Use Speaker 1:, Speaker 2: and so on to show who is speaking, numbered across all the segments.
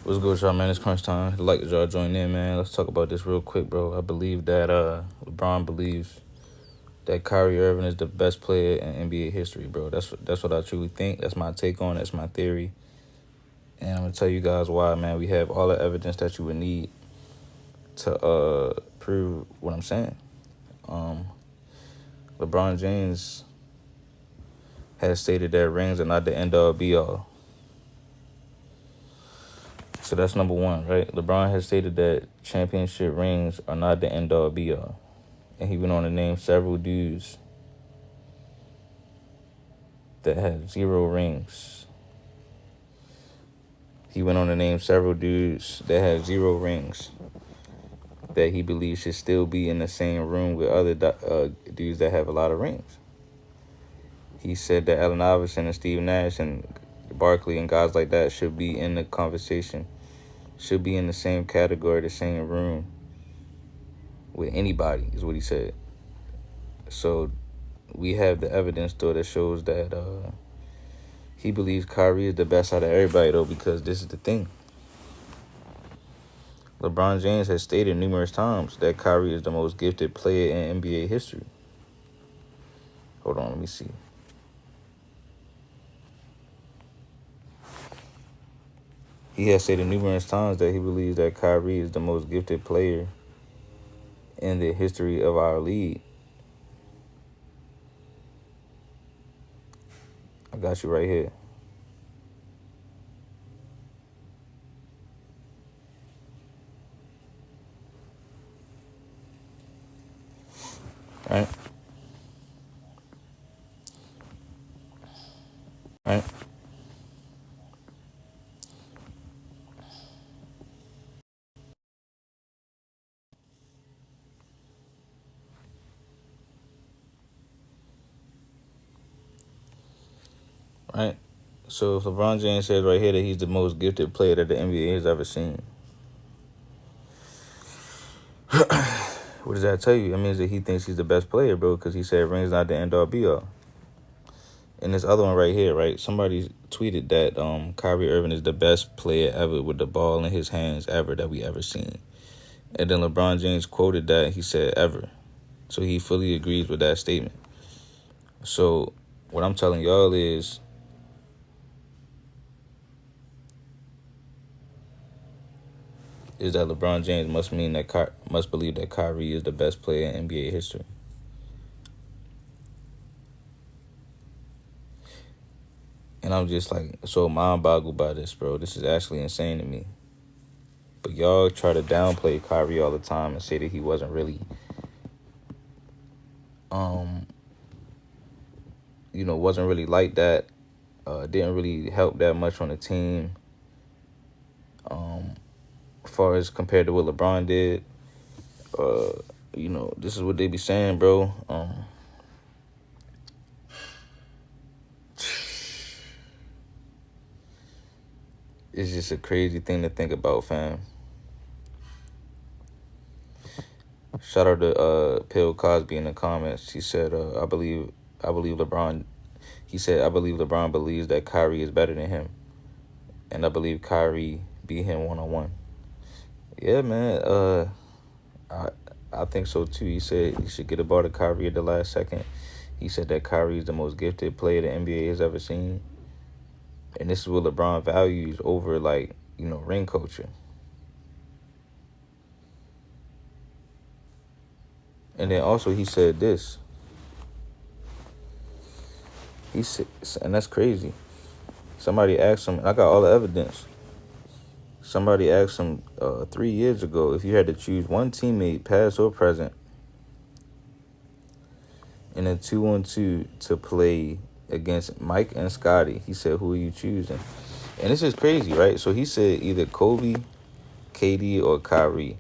Speaker 1: What's good, y'all, man? It's crunch time. I'd like y'all join in, man. Let's talk about this real quick, bro. I believe that LeBron believes that Kyrie Irving is the best player in NBA history, bro. That's what I truly think. That's my take on it. That's my theory. And I'm gonna tell you guys why, man. We have all the evidence that you would need to prove what I'm saying. LeBron James has stated that rings are not the end all be all. So that's number one, right? LeBron has stated that championship rings are not the end all be all. And he went on to name several dudes that have 0 rings. He went on to name several dudes that have 0 rings that he believes should still be in the same room with other dudes that have a lot of rings. He said that Allen Iverson and Steve Nash and Barkley and guys like that should be in the conversation, should be in the same category, the same room with anybody, is what he said. So we have the evidence, though, that shows that he believes Kyrie is the best out of everybody, though, because this is the thing. LeBron James has stated numerous times that Kyrie is the most gifted player in NBA history. Hold on, let me see. He has stated numerous times that he believes that Kyrie is the most gifted player in the history of our league. I got you right here. Right? Right? Right? So if LeBron James says right here that he's the most gifted player that the NBA has ever seen, what does that tell you? It means that he thinks he's the best player, bro, because he said rings not the end all be all. And this other one right here, right? Somebody tweeted that Kyrie Irving is the best player ever with the ball in his hands ever that we ever seen. And then LeBron James quoted that. He said ever. So he fully agrees with that statement. So what I'm telling y'all is that LeBron James must believe that Kyrie is the best player in NBA history. And I'm just like so mind boggled by this, bro. This is actually insane to me. But y'all try to downplay Kyrie all the time and say that he wasn't really, wasn't really like that. Didn't really help that much on the team. As far as compared to what LeBron did, this is what they be saying, bro. It's just a crazy thing to think about, fam. Shout out to Pill Cosby in the comments. He said, I believe LeBron. He said, I believe LeBron believes that Kyrie is better than him, and I believe Kyrie beat him 1-on-1. Yeah, man. I think so too. He said he should get a ball to Kyrie at the last second. He said that Kyrie is the most gifted player the NBA has ever seen. And this is what LeBron values over, ring culture. And then also he said this. He said, and that's crazy. Somebody asked him, and I got all the evidence. Somebody asked him 3 years ago if you had to choose one teammate, past or present, in a 2-on-2 to play against Mike and Scotty. He said, who are you choosing? And this is crazy, right? So he said either Kobe, KD, or Kyrie.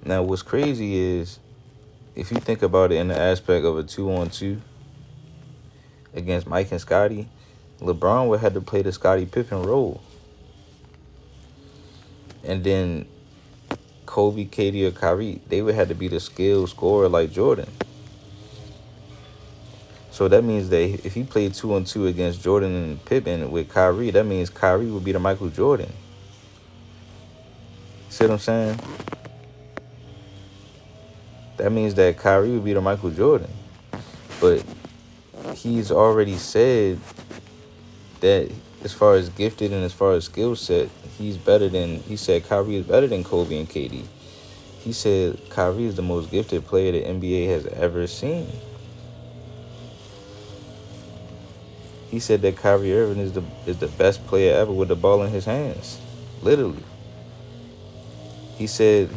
Speaker 1: Now, what's crazy is if you think about it in the aspect of a 2-on-2 against Mike and Scotty, LeBron would have to play the Scottie Pippen role. And then Kobe, KD, or Kyrie, they would have to be the skilled scorer like Jordan. So that means that if he played 2-on-2 against Jordan and Pippen with Kyrie, that means Kyrie would be the Michael Jordan. See what I'm saying? That means that Kyrie would be the Michael Jordan. But he's already said that as far as gifted and as far as skill set, he said Kyrie is better than Kobe and KD. He said Kyrie is the most gifted player the NBA has ever seen. He said that Kyrie Irving is the best player ever with the ball in his hands. Literally. He said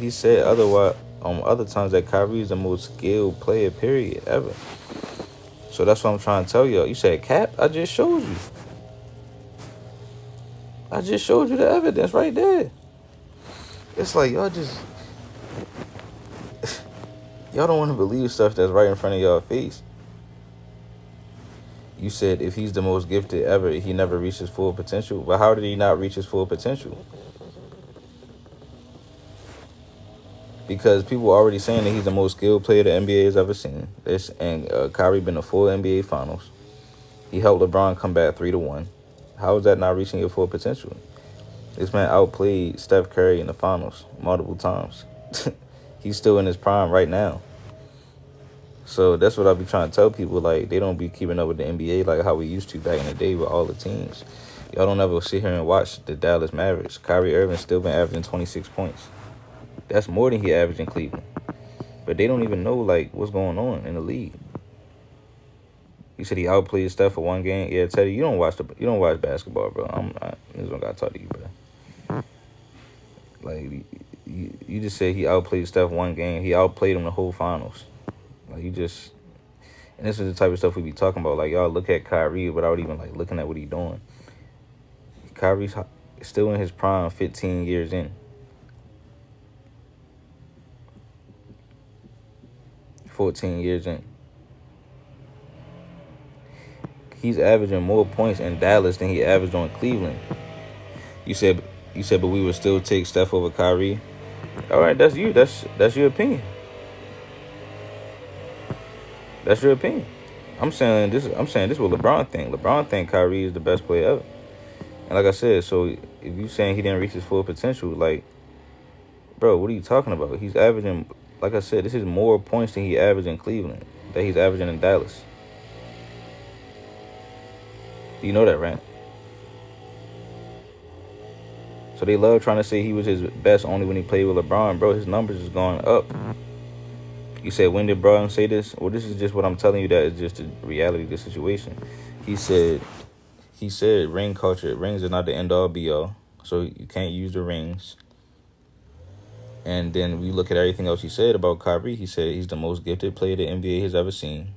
Speaker 1: otherwise other times that Kyrie is the most skilled player, period, ever. So that's what I'm trying to tell y'all. You said Cap? I just showed you. I just showed you the evidence right there. It's like y'all don't want to believe stuff that's right in front of y'all face. You said if he's the most gifted ever, he never reached his full potential. But how did he not reach his full potential? Because people are already saying that he's the most skilled player the NBA has ever seen. Kyrie been to full NBA Finals. He helped LeBron come back 3-1. How is that not reaching your full potential? This man outplayed Steph Curry in the finals multiple times. He's still in his prime right now. So that's what I be trying to tell people. Like, they don't be keeping up with the NBA like how we used to back in the day with all the teams. Y'all don't ever sit here and watch the Dallas Mavericks. Kyrie Irving still been averaging 26 points. That's more than he averaged in Cleveland. But they don't even know, like, what's going on in the league. He said he outplayed Steph for one game. Yeah, Teddy, you don't watch basketball, bro. I just don't gotta talk to you, bro. Like, you just said he outplayed Steph one game. He outplayed him the whole finals. Like, and this is the type of stuff we be talking about. Like, y'all look at Kyrie without even, like, looking at what he doing. Kyrie's still in his prime 15 years in. 14 years in. He's averaging more points in Dallas than he averaged on Cleveland. You said, but we would still take Steph over Kyrie. All right, that's you. That's your opinion. That's your opinion. I'm saying this what LeBron think. LeBron think Kyrie is the best player ever. And like I said, so if you saying he didn't reach his full potential, like, bro, what are you talking about? He's averaging, like I said, this is more points than he averaged in Cleveland, that he's averaging in Dallas. You know that, right? So they love trying to say he was his best only when he played with LeBron. Bro, his numbers is going up. You said, when did Bron say this? Well, this is just what I'm telling you, that is just the reality of the situation. He said ring culture, rings are not the end-all, be-all. So you can't use the rings. And then we look at everything else he said about Kyrie. He said he's the most gifted player the NBA has ever seen.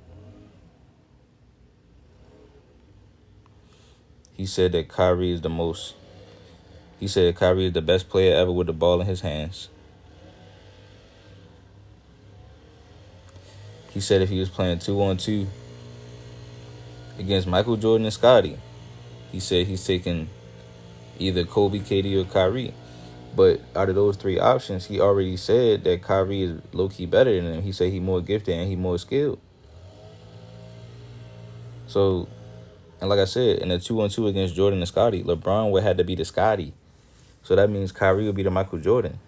Speaker 1: He said that Kyrie is the best player ever with the ball in his hands. He said if he was playing 2-on-2 against Michael Jordan and Scottie, he said he's taking either Kobe, KD, or Kyrie. But out of those three options, he already said that Kyrie is low-key better than him. He said he's more gifted and he's more skilled. So, and like I said, in a 2-on-2 against Jordan and Scottie, LeBron would have to be the Scottie. So that means Kyrie would be the Michael Jordan.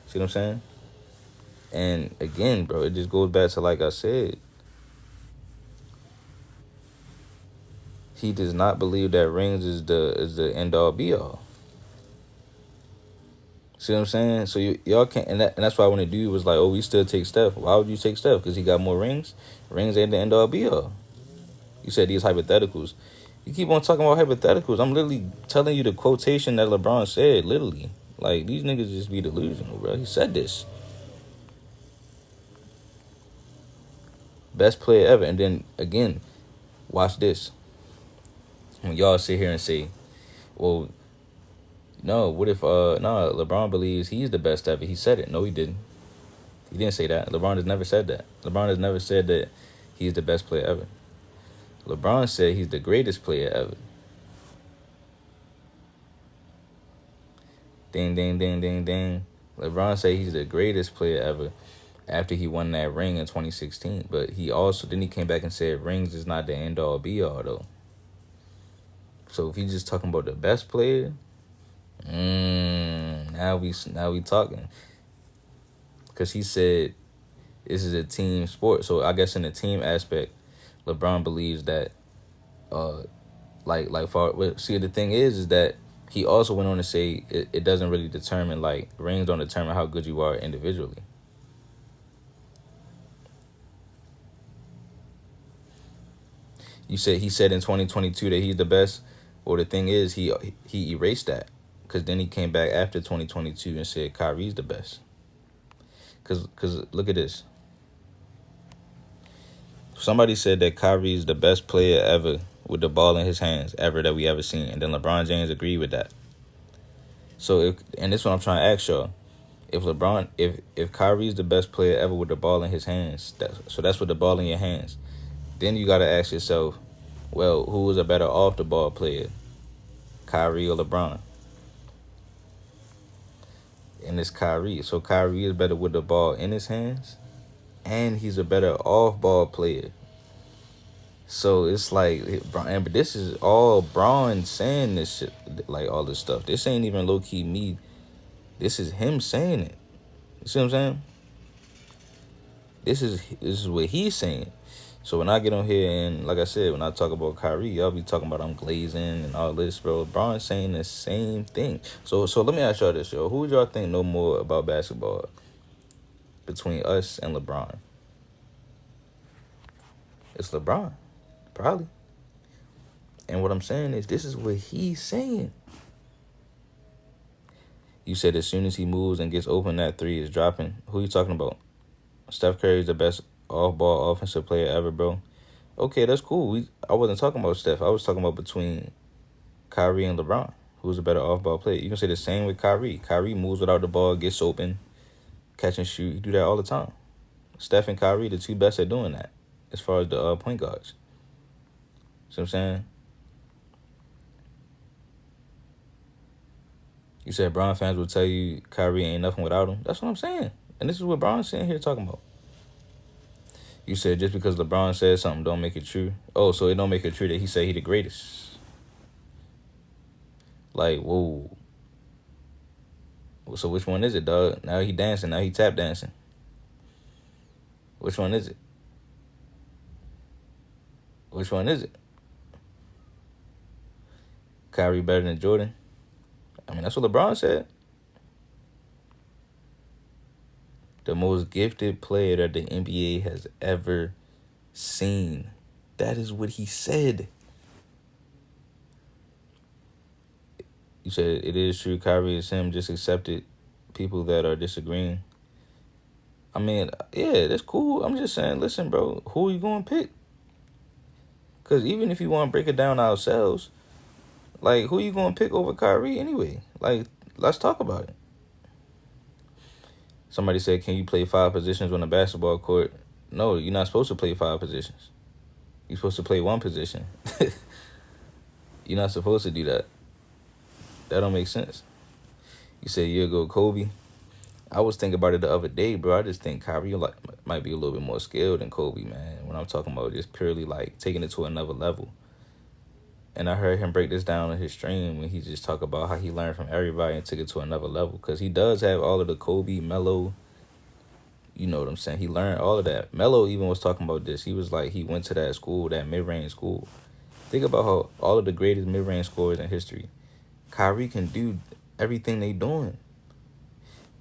Speaker 1: See what I'm saying? And again, bro, it just goes back to, like I said, he does not believe that rings is the end-all, be-all. See what I'm saying? So y'all can't, and that's why when the dude was like, oh, we still take Steph. Why would you take Steph? Because he got more rings? Rings ain't the end-all, be-all. You said these hypotheticals. You keep on talking about hypotheticals. I'm literally telling you the quotation that LeBron said, literally. Like, these niggas just be delusional, bro. He said this. Best player ever. And then, again, watch this. When y'all sit here and say, well, no, what if, LeBron believes he's the best ever. He said it. No, he didn't. He didn't say that. LeBron has never said that. LeBron has never said that he's the best player ever. LeBron said he's the greatest player ever. Ding, ding, ding, ding, ding. LeBron said he's the greatest player ever after he won that ring in 2016. But he came back and said rings is not the end-all, be-all, though. So if he's just talking about the best player, now Now we talking. Because he said this is a team sport. So I guess in the team aspect, LeBron believes that, see, the thing is that he also went on to say it doesn't really determine, like, rings don't determine how good you are individually. He said in 2022 that he's the best. Well, the thing is, he erased that, because then he came back after 2022 and said Kyrie's the best. Because look at this. Somebody said that Kyrie's the best player ever with the ball in his hands ever that we ever seen, and then LeBron James agreed with that. So and this is what I'm trying to ask y'all. If Kyrie's the best player ever with the ball in his hands, that's with the ball in your hands, then you got to ask yourself, well, who was a better off the ball player, Kyrie or LeBron? And it's Kyrie. So Kyrie is better with the ball in his hands, and he's a better off ball player. So it's like, but this is all Braun saying this shit, like all this stuff. This ain't even low key me. This is him saying it. You see what I'm saying? This is what he's saying. So when I get on here and, like I said, when I talk about Kyrie, y'all be talking about I'm glazing and all this, bro. LeBron's saying the same thing. So let me ask y'all this, yo. Who would y'all think know more about basketball between us and LeBron? It's LeBron, probably. And what I'm saying is, this is what he's saying. You said as soon as he moves and gets open, that three is dropping. Who you talking about? Steph Curry is the best off-ball offensive player ever, bro. Okay, that's cool. I wasn't talking about Steph. I was talking about between Kyrie and LeBron. Who's a better off-ball player? You can say the same with Kyrie. Kyrie moves without the ball, gets open, catch and shoot. He do that all the time. Steph and Kyrie, the two best at doing that as far as the point guards. See what I'm saying? You said Bron fans will tell you Kyrie ain't nothing without him. That's what I'm saying. And this is what Bron's sitting here talking about. You said just because LeBron said something don't make it true. Oh, so it don't make it true that he said he the greatest. Like, whoa. So which one is it, dog? Now he dancing. Now he tap dancing. Which one is it? Which one is it? Kyrie better than Jordan? I mean, that's what LeBron said. The most gifted player that the NBA has ever seen. That is what he said. You said it is true. Kyrie is him. Just accepted people that are disagreeing. I mean, yeah, that's cool. I'm just saying, listen, bro, who are you going to pick? Because even if you want to break it down ourselves, like, who you going to pick over Kyrie anyway? Like, let's talk about it. Somebody said, can you play 5 positions on a basketball court? No, you're not supposed to play 5 positions. You're supposed to play 1 position. You're not supposed to do that. That don't make sense. You said a year ago, Kobe. I was thinking about it the other day, bro. I just think Kyrie might be a little bit more skilled than Kobe, man. When I'm talking about just purely, like, taking it to another level. And I heard him break this down in his stream when he just talked about how he learned from everybody and took it to another level. Because he does have all of the Kobe, Melo, you know what I'm saying? He learned all of that. Melo even was talking about this. He was like, he went to that school, that mid-range school. Think about how all of the greatest mid-range scorers in history, Kyrie can do everything they doing.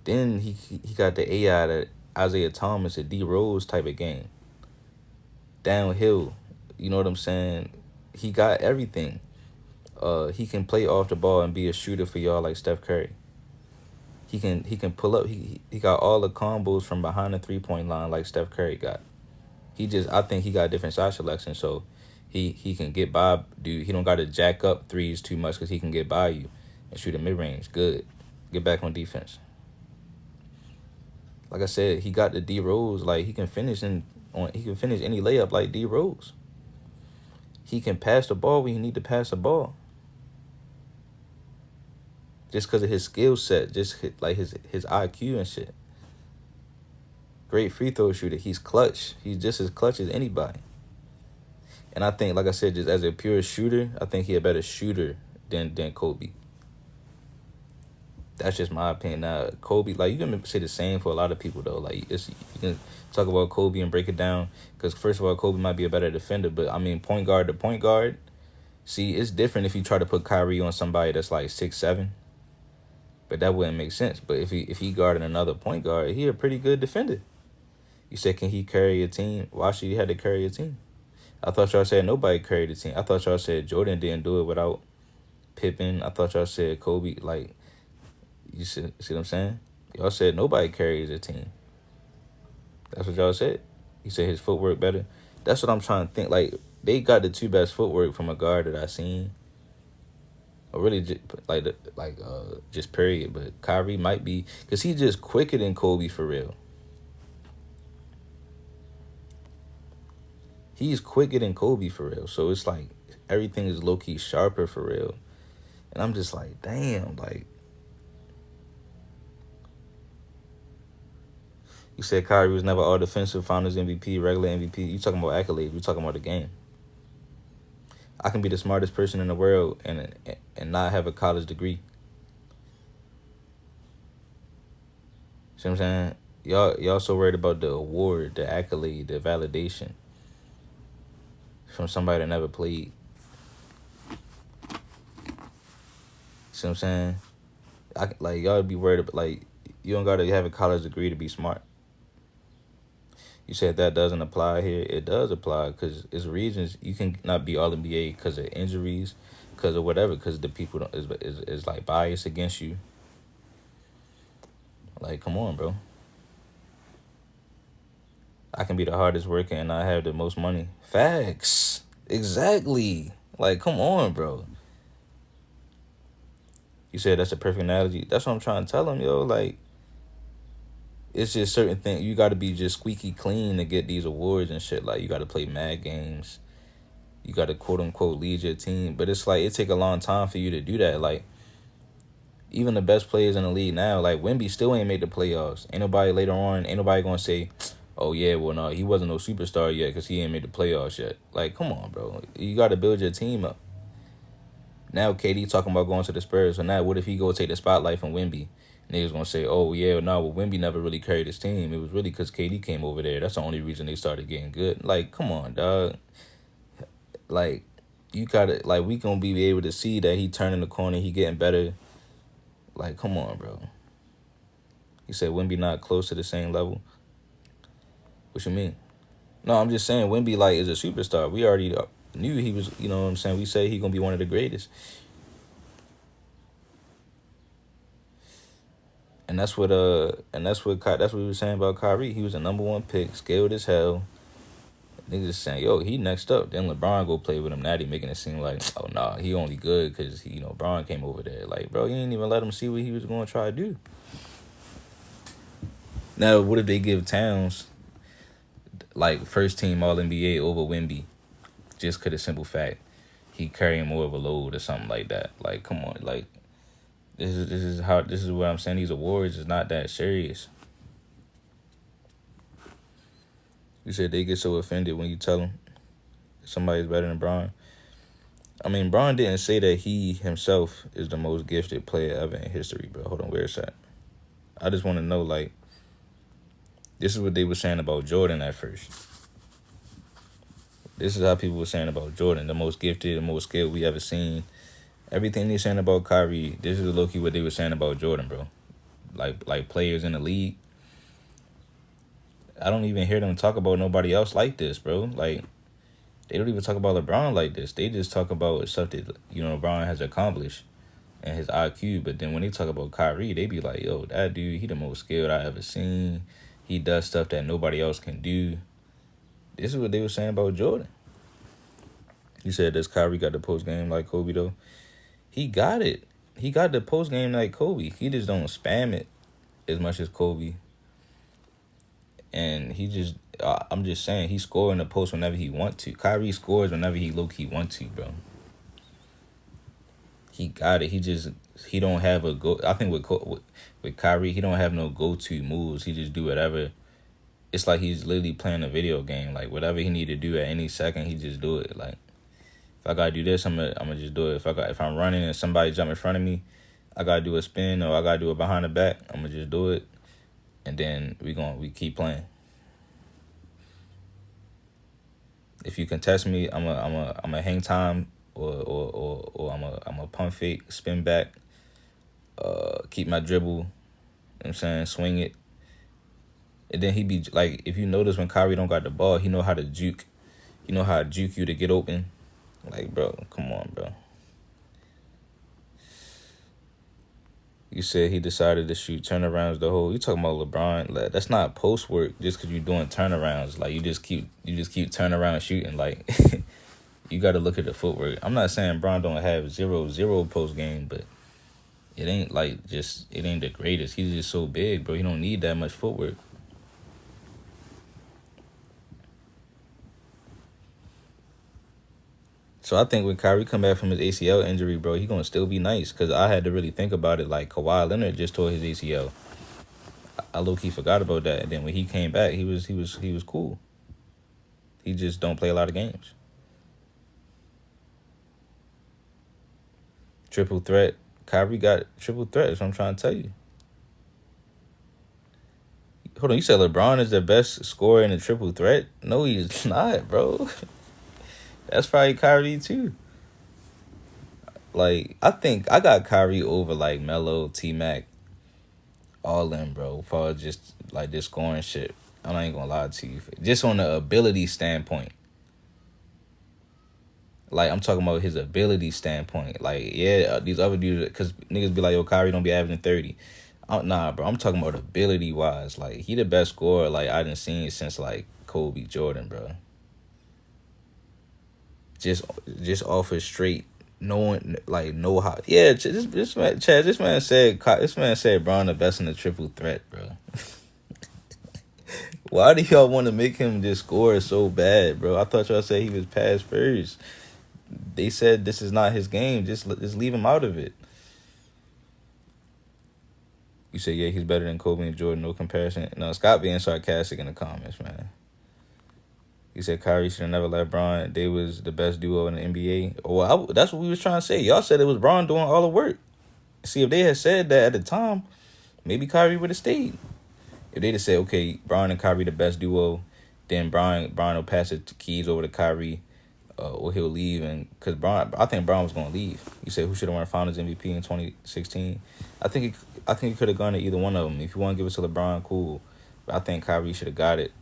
Speaker 1: Then he got the AI, that Isaiah Thomas, a D Rose type of game. Downhill, you know what I'm saying? He got everything. He can play off the ball and be a shooter for y'all like Steph Curry. He can pull up. He got all the combos from behind the 3-point line like Steph Curry got. I think he got different shot selection, so he can get by, dude. He don't got to jack up threes too much because he can get by you and shoot a mid-range. Good. Get back on defense. Like I said, he got the D Rose. Like, he can finish any layup like D Rose. He can pass the ball when you need to pass the ball. Just because of his skill set, just like his IQ and shit. Great free throw shooter. He's clutch. He's just as clutch as anybody. And I think, like I said, just as a pure shooter, I think he's a better shooter than Kobe. That's just my opinion. Now, Kobe, like you can say the same for a lot of people though. Like you can talk about Kobe and break it down because first of all, Kobe might be a better defender, but I mean, point guard to point guard. See, it's different if you try to put Kyrie on somebody that's like 6'7", but that wouldn't make sense. But if he guarded another point guard, he a pretty good defender. You said, can he carry a team? Why should he have to carry a team? I thought y'all said nobody carried a team. I thought y'all said Jordan didn't do it without Pippen. I thought y'all said Kobe. Like, you see what I'm saying? Y'all said nobody carries a team. That's what y'all said. You said his footwork better. That's what I'm trying to think. Like, they got the two best footwork from a guard that I seen. Or really, just period. But Kyrie might be, because he's just quicker than Kobe for real. He's quicker than Kobe for real. So it's like everything is low-key sharper for real. And I'm just like, damn, like. You said Kyrie was never all defensive, finals MVP, regular MVP. You talking about accolades. We talking about the game. I can be the smartest person in the world and not have a college degree. See what I'm saying? Y'all so worried about the award, the accolade, the validation from somebody that never played. See what I'm saying? Y'all be worried about, like, you don't got to have a college degree to be smart. You said that doesn't apply here. It does apply because it's reasons you can not be All-NBA because of injuries, because of whatever, because the people is like biased against you. Like, come on, bro. I can be the hardest worker and I have the most money. Facts. Exactly. Like, come on, bro. You said that's a perfect analogy. That's what I'm trying to tell him, yo. Like, it's just certain things. You got to be just squeaky clean to get these awards and shit. Like, you got to play mad games. You got to, quote-unquote, lead your team. But it's like, it take a long time for you to do that. Like, even the best players in the league now, like, Wemby still ain't made the playoffs. Ain't nobody later on, ain't nobody going to say, oh, yeah, well, no, he wasn't no superstar yet because he ain't made the playoffs yet. Like, come on, bro. You got to build your team up. Now, KD talking about going to the Spurs. So now, what if he go take the spotlight from Wemby? Niggas gonna say, oh, yeah, no, well, Wemby never really carried his team. It was really because KD came over there. That's the only reason they started getting good. Like, come on, dog. Like, you gotta, like, we gonna be able to see that he turning the corner, he getting better. Like, come on, bro. He said Wemby not close to the same level. What you mean? No, I'm just saying Wemby, like, is a superstar. We already knew he was, you know what I'm saying? We say he gonna be one of the greatest. And that's what we were saying about Kyrie. He was a number one pick, skilled as hell. Niggas just saying, yo, he next up. Then LeBron go play with him. Now they making it seem like, oh, nah, he only good because, LeBron came over there. Like, bro, you didn't even let him see what he was going to try to do. Now, what if they give Towns, like, first team All-NBA over Wemby? Just because of the simple fact he carrying more of a load or something like that. Like, come on, like, This is what I'm saying. These awards is not that serious. You said they get so offended when you tell them somebody's better than Bron. I mean, Bron didn't say that he himself is the most gifted player ever in history, bro. Hold on, where's that? I just want to know, like, this is what they were saying about Jordan at first. This is how people were saying about Jordan, the most gifted, the most skilled we ever seen. Everything they're saying about Kyrie, this is low-key what they were saying about Jordan, bro. Like players in the league. I don't even hear them talk about nobody else like this, bro. Like, they don't even talk about LeBron like this. They just talk about stuff that, LeBron has accomplished and his IQ. But then when they talk about Kyrie, they be like, yo, that dude, he the most skilled I ever seen. He does stuff that nobody else can do. This is what they were saying about Jordan. You said, does Kyrie got the post game like Kobe, though? He got it. He got the post game like Kobe. He just don't spam it as much as Kobe. And he just, I'm just saying, he score in the post whenever he want to. Kyrie scores whenever he low-key want to, bro. He got it. He don't have a go. I think with Kyrie, he don't have no go-to moves. He just do whatever. It's like he's literally playing a video game. Like, whatever he need to do at any second, he just do it. Like, if I gotta do this, I'm gonna just do it. If I'm running and somebody jump in front of me, I gotta do a spin or I gotta do it behind the back, I'm gonna just do it, and then we keep playing. If you contest me, I'm a hang time or I'm a pump fake, spin back, keep my dribble. You know what I'm saying, swing it, and then he be like, if you notice when Kyrie don't got the ball, he know how to juke. He know how to juke you to get open. Like, bro, come on, bro. You said he decided to shoot turnarounds the whole. You talking about LeBron? Like, that's not post work just because you're doing turnarounds. Like, you just keep turnaround shooting. Like, you got to look at the footwork. I'm not saying Bron don't have 0-0 post game, but it ain't like just, it ain't the greatest. He's just so big, bro. He don't need that much footwork. So I think when Kyrie come back from his ACL injury, bro, he gonna still be nice. Cause I had to really think about it. Like, Kawhi Leonard just tore his ACL. I low key forgot about that. And then when he came back, he was cool. He just don't play a lot of games. Triple threat. Kyrie got triple threat. That's what I'm trying to tell you. Hold on, you said LeBron is the best scorer in a triple threat? No, he's not, bro. That's probably Kyrie too. Like, I think I got Kyrie over like Melo, T-Mac, all them, bro. For just like this scoring shit. I'm not even gonna lie to you. Just on the ability standpoint. Like, I'm talking about his ability standpoint. Like, yeah, these other dudes, because niggas be like, yo, Kyrie don't be averaging 30. Nah, bro, I'm talking about ability-wise. Like, he the best scorer, like, I done seen since, like, Kobe, Jordan, bro. Just off his straight, knowing, like, know how. Yeah, this man, Chad, this man said Bron the best in the triple threat, bro. Why do y'all want to make him just score so bad, bro? I thought y'all said he was past first. They said this is not his game. Just leave him out of it. You say, yeah, he's better than Kobe and Jordan, no comparison. No, Scott being sarcastic in the comments, man. He said Kyrie should have never let Bron. They was the best duo in the NBA. Well, that's what we was trying to say. Y'all said it was Bron doing all the work. See, if they had said that at the time, maybe Kyrie would have stayed. If they'd have said, okay, Bron and Kyrie the best duo, then Bron will pass the keys over to Kyrie, or he'll leave. And because I think Bron was going to leave. You said who should have won Finals MVP in 2016? I think he could have gone to either one of them. If you want to give it to LeBron, cool. But I think Kyrie should have got it,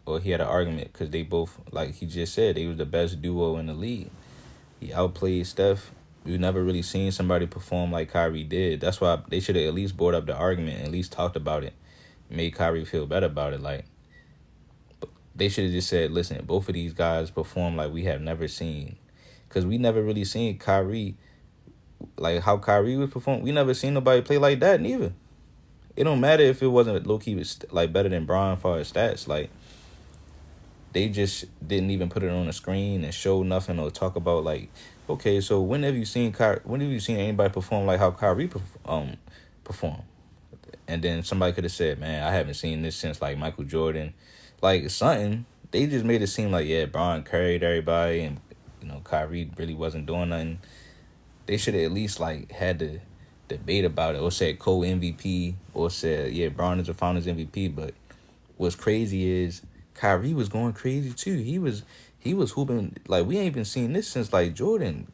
Speaker 1: or he had an argument because they both, like he just said, they was the best duo in the league. He outplayed Steph. We've never really seen somebody perform like Kyrie did. That's why they should have at least brought up the argument and at least talked about it, made Kyrie feel better about it. Like, they should have just said, listen, both of these guys perform like we have never seen. Because we never really seen Kyrie, like how Kyrie would perform. We never seen nobody play like that neither. It don't matter if it wasn't low-key like better than Bron for his stats. Like, they just didn't even put it on the screen and show nothing or talk about, like, okay, so when have you seen anybody perform like how Kyrie perform? And then somebody could have said, man, I haven't seen this since like Michael Jordan. Like, something. They just made it seem like, yeah, Bron carried everybody and, you know, Kyrie really wasn't doing nothing. They should have at least, like, had the debate about it, or said co-MVP, or said, yeah, Bron is a Finals MVP. But what's crazy is Kyrie was going crazy too. He was hooping like we ain't been seeing this since like Jordan,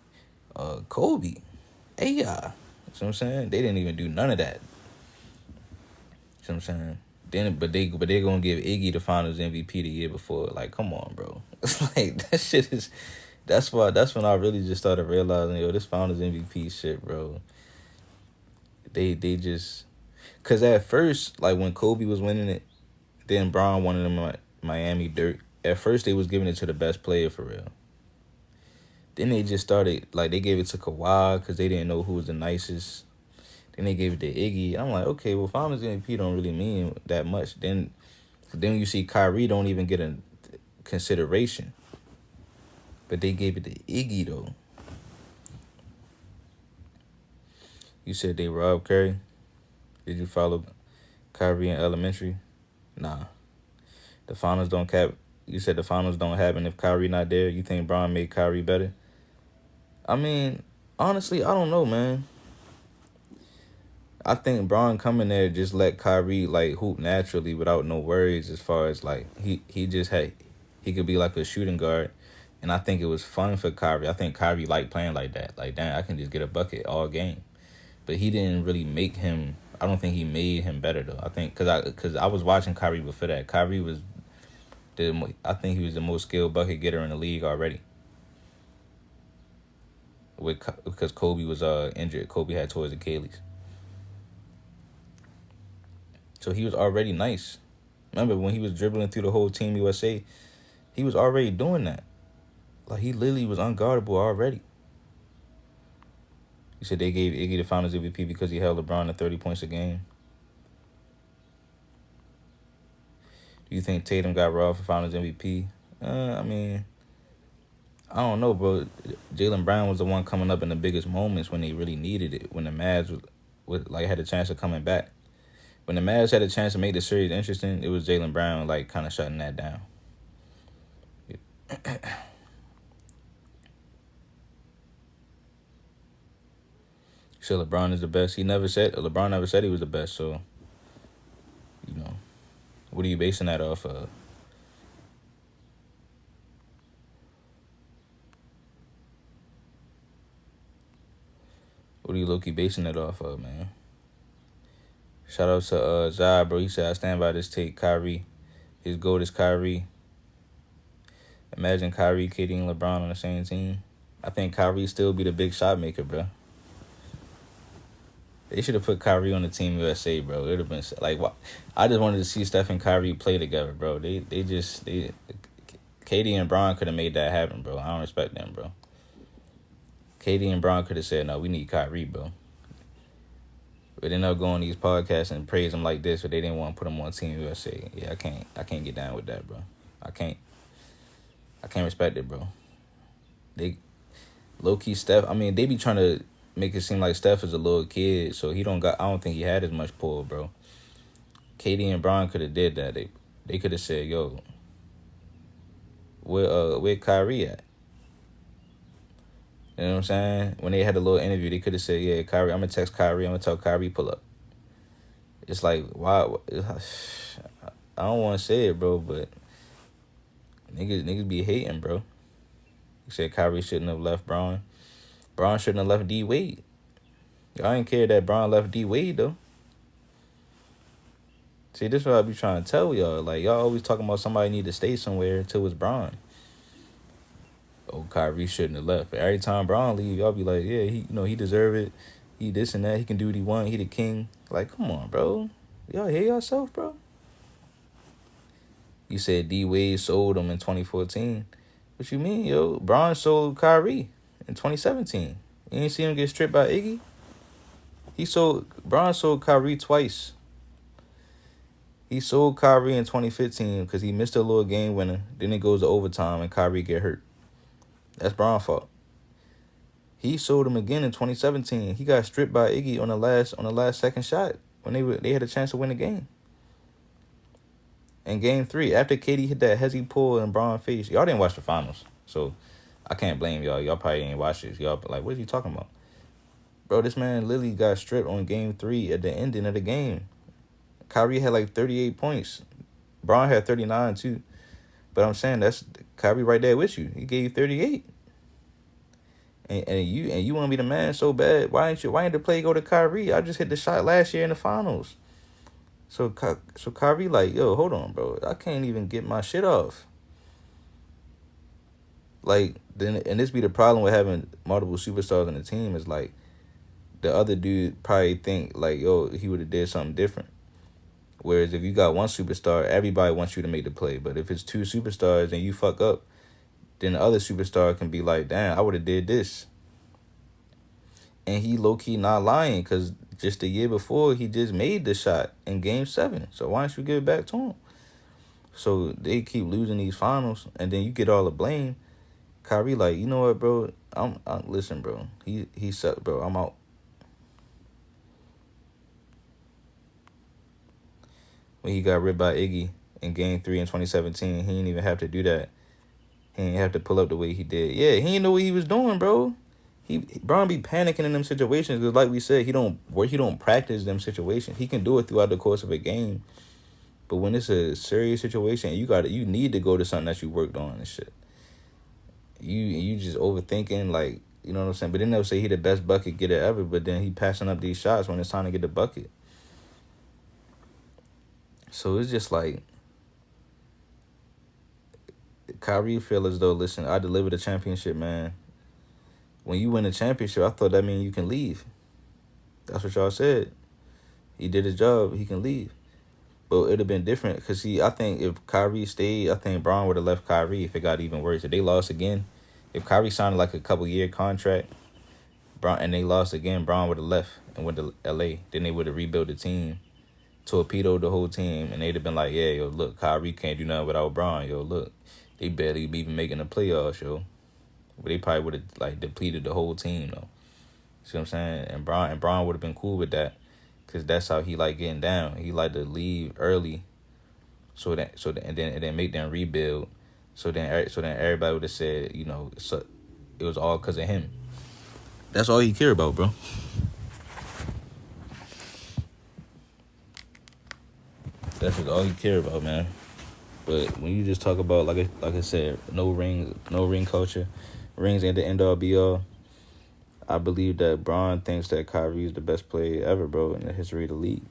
Speaker 1: Kobe, AI. You know what I'm saying? They didn't even do none of that. You know what I'm saying? Then, but they gonna give Iggy the Finals MVP the year before. Like, come on, bro. It's like that shit is. That's when I really just started realizing, yo, this Finals MVP shit, bro. They just, cause at first, like when Kobe was winning it, then Bron wanted him at Miami Dirt. At first, they was giving it to the best player for real. Then they just started, like, they gave it to Kawhi because they didn't know who was the nicest. Then they gave it to Iggy. I'm like, okay, well, Finals MVP don't really mean that much. Then you see Kyrie don't even get a consideration. But they gave it to Iggy, though. You said they robbed Curry. Did you follow Kyrie in elementary? Nah. The finals don't cap. You said the finals don't happen if Kyrie not there. You think Bron made Kyrie better? I mean, honestly, I don't know, man. I think Braun coming there just let Kyrie like hoop naturally without no worries as far as like he could be like a shooting guard, and I think it was fun for Kyrie. I think Kyrie liked playing like that. Like, damn, I can just get a bucket all game. But he didn't really make him. I don't think he made him better though. I think because I was watching Kyrie before that. Kyrie was I think he was the most skilled bucket getter in the league already. Because Kobe was injured. Kobe had tore his Achilles. So he was already nice. Remember when he was dribbling through the whole Team USA, he was already doing that. Like, he literally was unguardable already. You said they gave Iggy the Finals MVP because he held LeBron to 30 points a game. Do you think Tatum got robbed for Finals MVP? I mean, I don't know, bro. Jaylen Brown was the one coming up in the biggest moments when they really needed it. When the Mavs like had a chance of coming back. When the Mavs had a chance to make the series interesting, it was Jaylen Brown like kind of shutting that down. So LeBron is the best. LeBron never said he was the best. So, what are you basing that off of? What are you low-key basing it off of, man? Shout out to Zai, bro. He said, I stand by this take. Kyrie. His goal is Kyrie. Imagine Kyrie, KD, and LeBron on the same team. I think Kyrie still be the big shot maker, bro. They should have put Kyrie on the Team USA, bro. It would have been like, I just wanted to see Steph and Kyrie play together, bro. KD and Bron could have made that happen, bro. I don't respect them, bro. KD and Bron could have said, no, we need Kyrie, bro. But they end up going on these podcasts and praise him like this, but they didn't want to put him on Team USA. Yeah, I can't get down with that, bro. I can't respect it, bro. They low-key Steph, I mean, they be trying to make it seem like Steph is a little kid, so I don't think he had as much pull, bro. KD and Bron could have did that. They could have said, yo, where Kyrie at? You know what I'm saying? When they had a little interview, they could have said, yeah, Kyrie, I'm going to text Kyrie. I'm going to tell Kyrie, pull up. It's like, why? I don't want to say it, bro, but niggas be hating, bro. You said Kyrie shouldn't have left Braun. Braun shouldn't have left D-Wade. Y'all ain't care that Braun left D-Wade, though. See, this is what I be trying to tell y'all. Like, y'all always talking about somebody need to stay somewhere until it's Braun. Oh, Kyrie shouldn't have left. But every time Braun leave, y'all be like, yeah, he deserve it. He this and that. He can do what he want. He the king. Like, come on, bro. Y'all hear yourself, bro? You said D-Wade sold him in 2014. What you mean, yo? Braun sold Kyrie in 2017. You ain't see him get stripped by Iggy? Braun sold Kyrie twice. He sold Kyrie in 2015 because he missed a little game winner. Then it goes to overtime and Kyrie get hurt. That's Braun's fault. He sold him again in 2017. He got stripped by Iggy on the last second shot when they had a chance to win the game. In game 3, after KD hit that hezzy pull in Braun's face, y'all didn't watch the finals, so I can't blame y'all. Y'all probably ain't watch this. Y'all like, what are you talking about? Bro, this man literally got stripped on game 3 at the ending of the game. Kyrie had like 38 points. Braun had 39 too. But I'm saying that's Kyrie right there with you. He gave you 38. And you want to be the man so bad. Why ain't the play go to Kyrie? I just hit the shot last year in the finals. So Kyrie like, yo, hold on, bro. I can't even get my shit off. Like, and this be the problem with having multiple superstars on the team is like the other dude probably think like, yo, he would have did something different. Whereas if you got one superstar, everybody wants you to make the play. But if it's two superstars and you fuck up, then the other superstar can be like, damn, I would have did this. And he low-key not lying because just the year before, he just made the shot in Game 7. So why don't you give it back to him? So they keep losing these finals, and then you get all the blame. Kyrie like, you know what, bro? Listen, bro. He sucked, bro. I'm out. When he got ripped by Iggy in Game 3 in 2017, he didn't even have to do that. He didn't have to pull up the way he did. Yeah, he didn't know what he was doing, bro. Bron be panicking in them situations because, like we said, he don't practice them situations. He can do it throughout the course of a game, but when it's a serious situation, you need to go to something that you worked on and shit. You just overthinking, like, you know what I'm saying. But then they'll say he the best bucket getter ever, but then he passing up these shots when it's time to get the bucket. So it's just like Kyrie feel as though, listen, I delivered a championship, man. When you win a championship, I thought that mean you can leave. That's what y'all said. He did his job. He can leave. But it'd have been different because, see, I think if Kyrie stayed, I think Bron would have left Kyrie if it got even worse. If they lost again, if Kyrie signed like a couple-year contract, and they lost again, Bron would have left and went to L.A. Then they would have rebuilt the team, torpedoed the whole team, and they'd have been like, yeah, yo, look, Kyrie can't do nothing without Bron. Yo, look, they barely be even making the playoffs, yo. But they probably would have, like, depleted the whole team, though. See what I'm saying? And Bron would have been cool with that, because that's how he like getting down. He like to leave early, and then make them rebuild. So then everybody would have said, you know, so it was all because of him. That's all he care about, bro. That's just all he care about, man. But when you just talk about, like I said, no ring culture, rings ain't the end all be all. I believe that Bron thinks that Kyrie is the best player ever, bro, in the history of the league.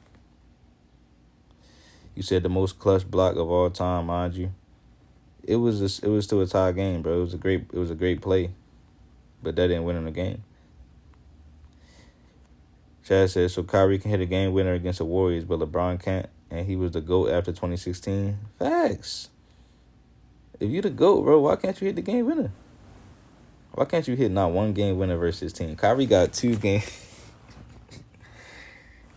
Speaker 1: You said the most clutch block of all time, mind you. It was still a tie game, bro. It was a great play, but that didn't win him the game. Chad said, so Kyrie can hit a game winner against the Warriors, but LeBron can't, and he was the GOAT after 2016. Facts. If you the GOAT, bro, why can't you hit the game winner? Why can't you hit not one game winner versus his team? Kyrie got two game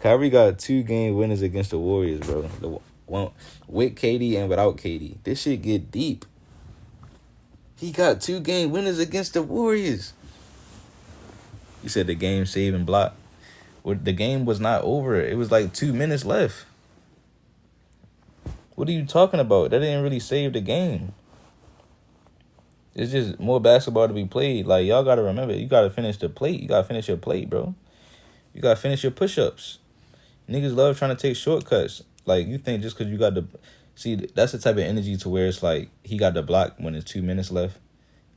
Speaker 1: winners against the Warriors, bro. The one with KD and without KD. This shit get deep. He got 2 game winners against the Warriors. You said the game saving block. Well, the game was not over. It was like 2 minutes left. What are you talking about? That didn't really save the game. It's just more basketball to be played. Like, y'all got to remember, you got to finish the plate. You got to finish your plate, bro. You got to finish your push-ups. Niggas love trying to take shortcuts. Like, you think just because you got the... See, that's the type of energy to where it's like, he got the block when it's 2 minutes left.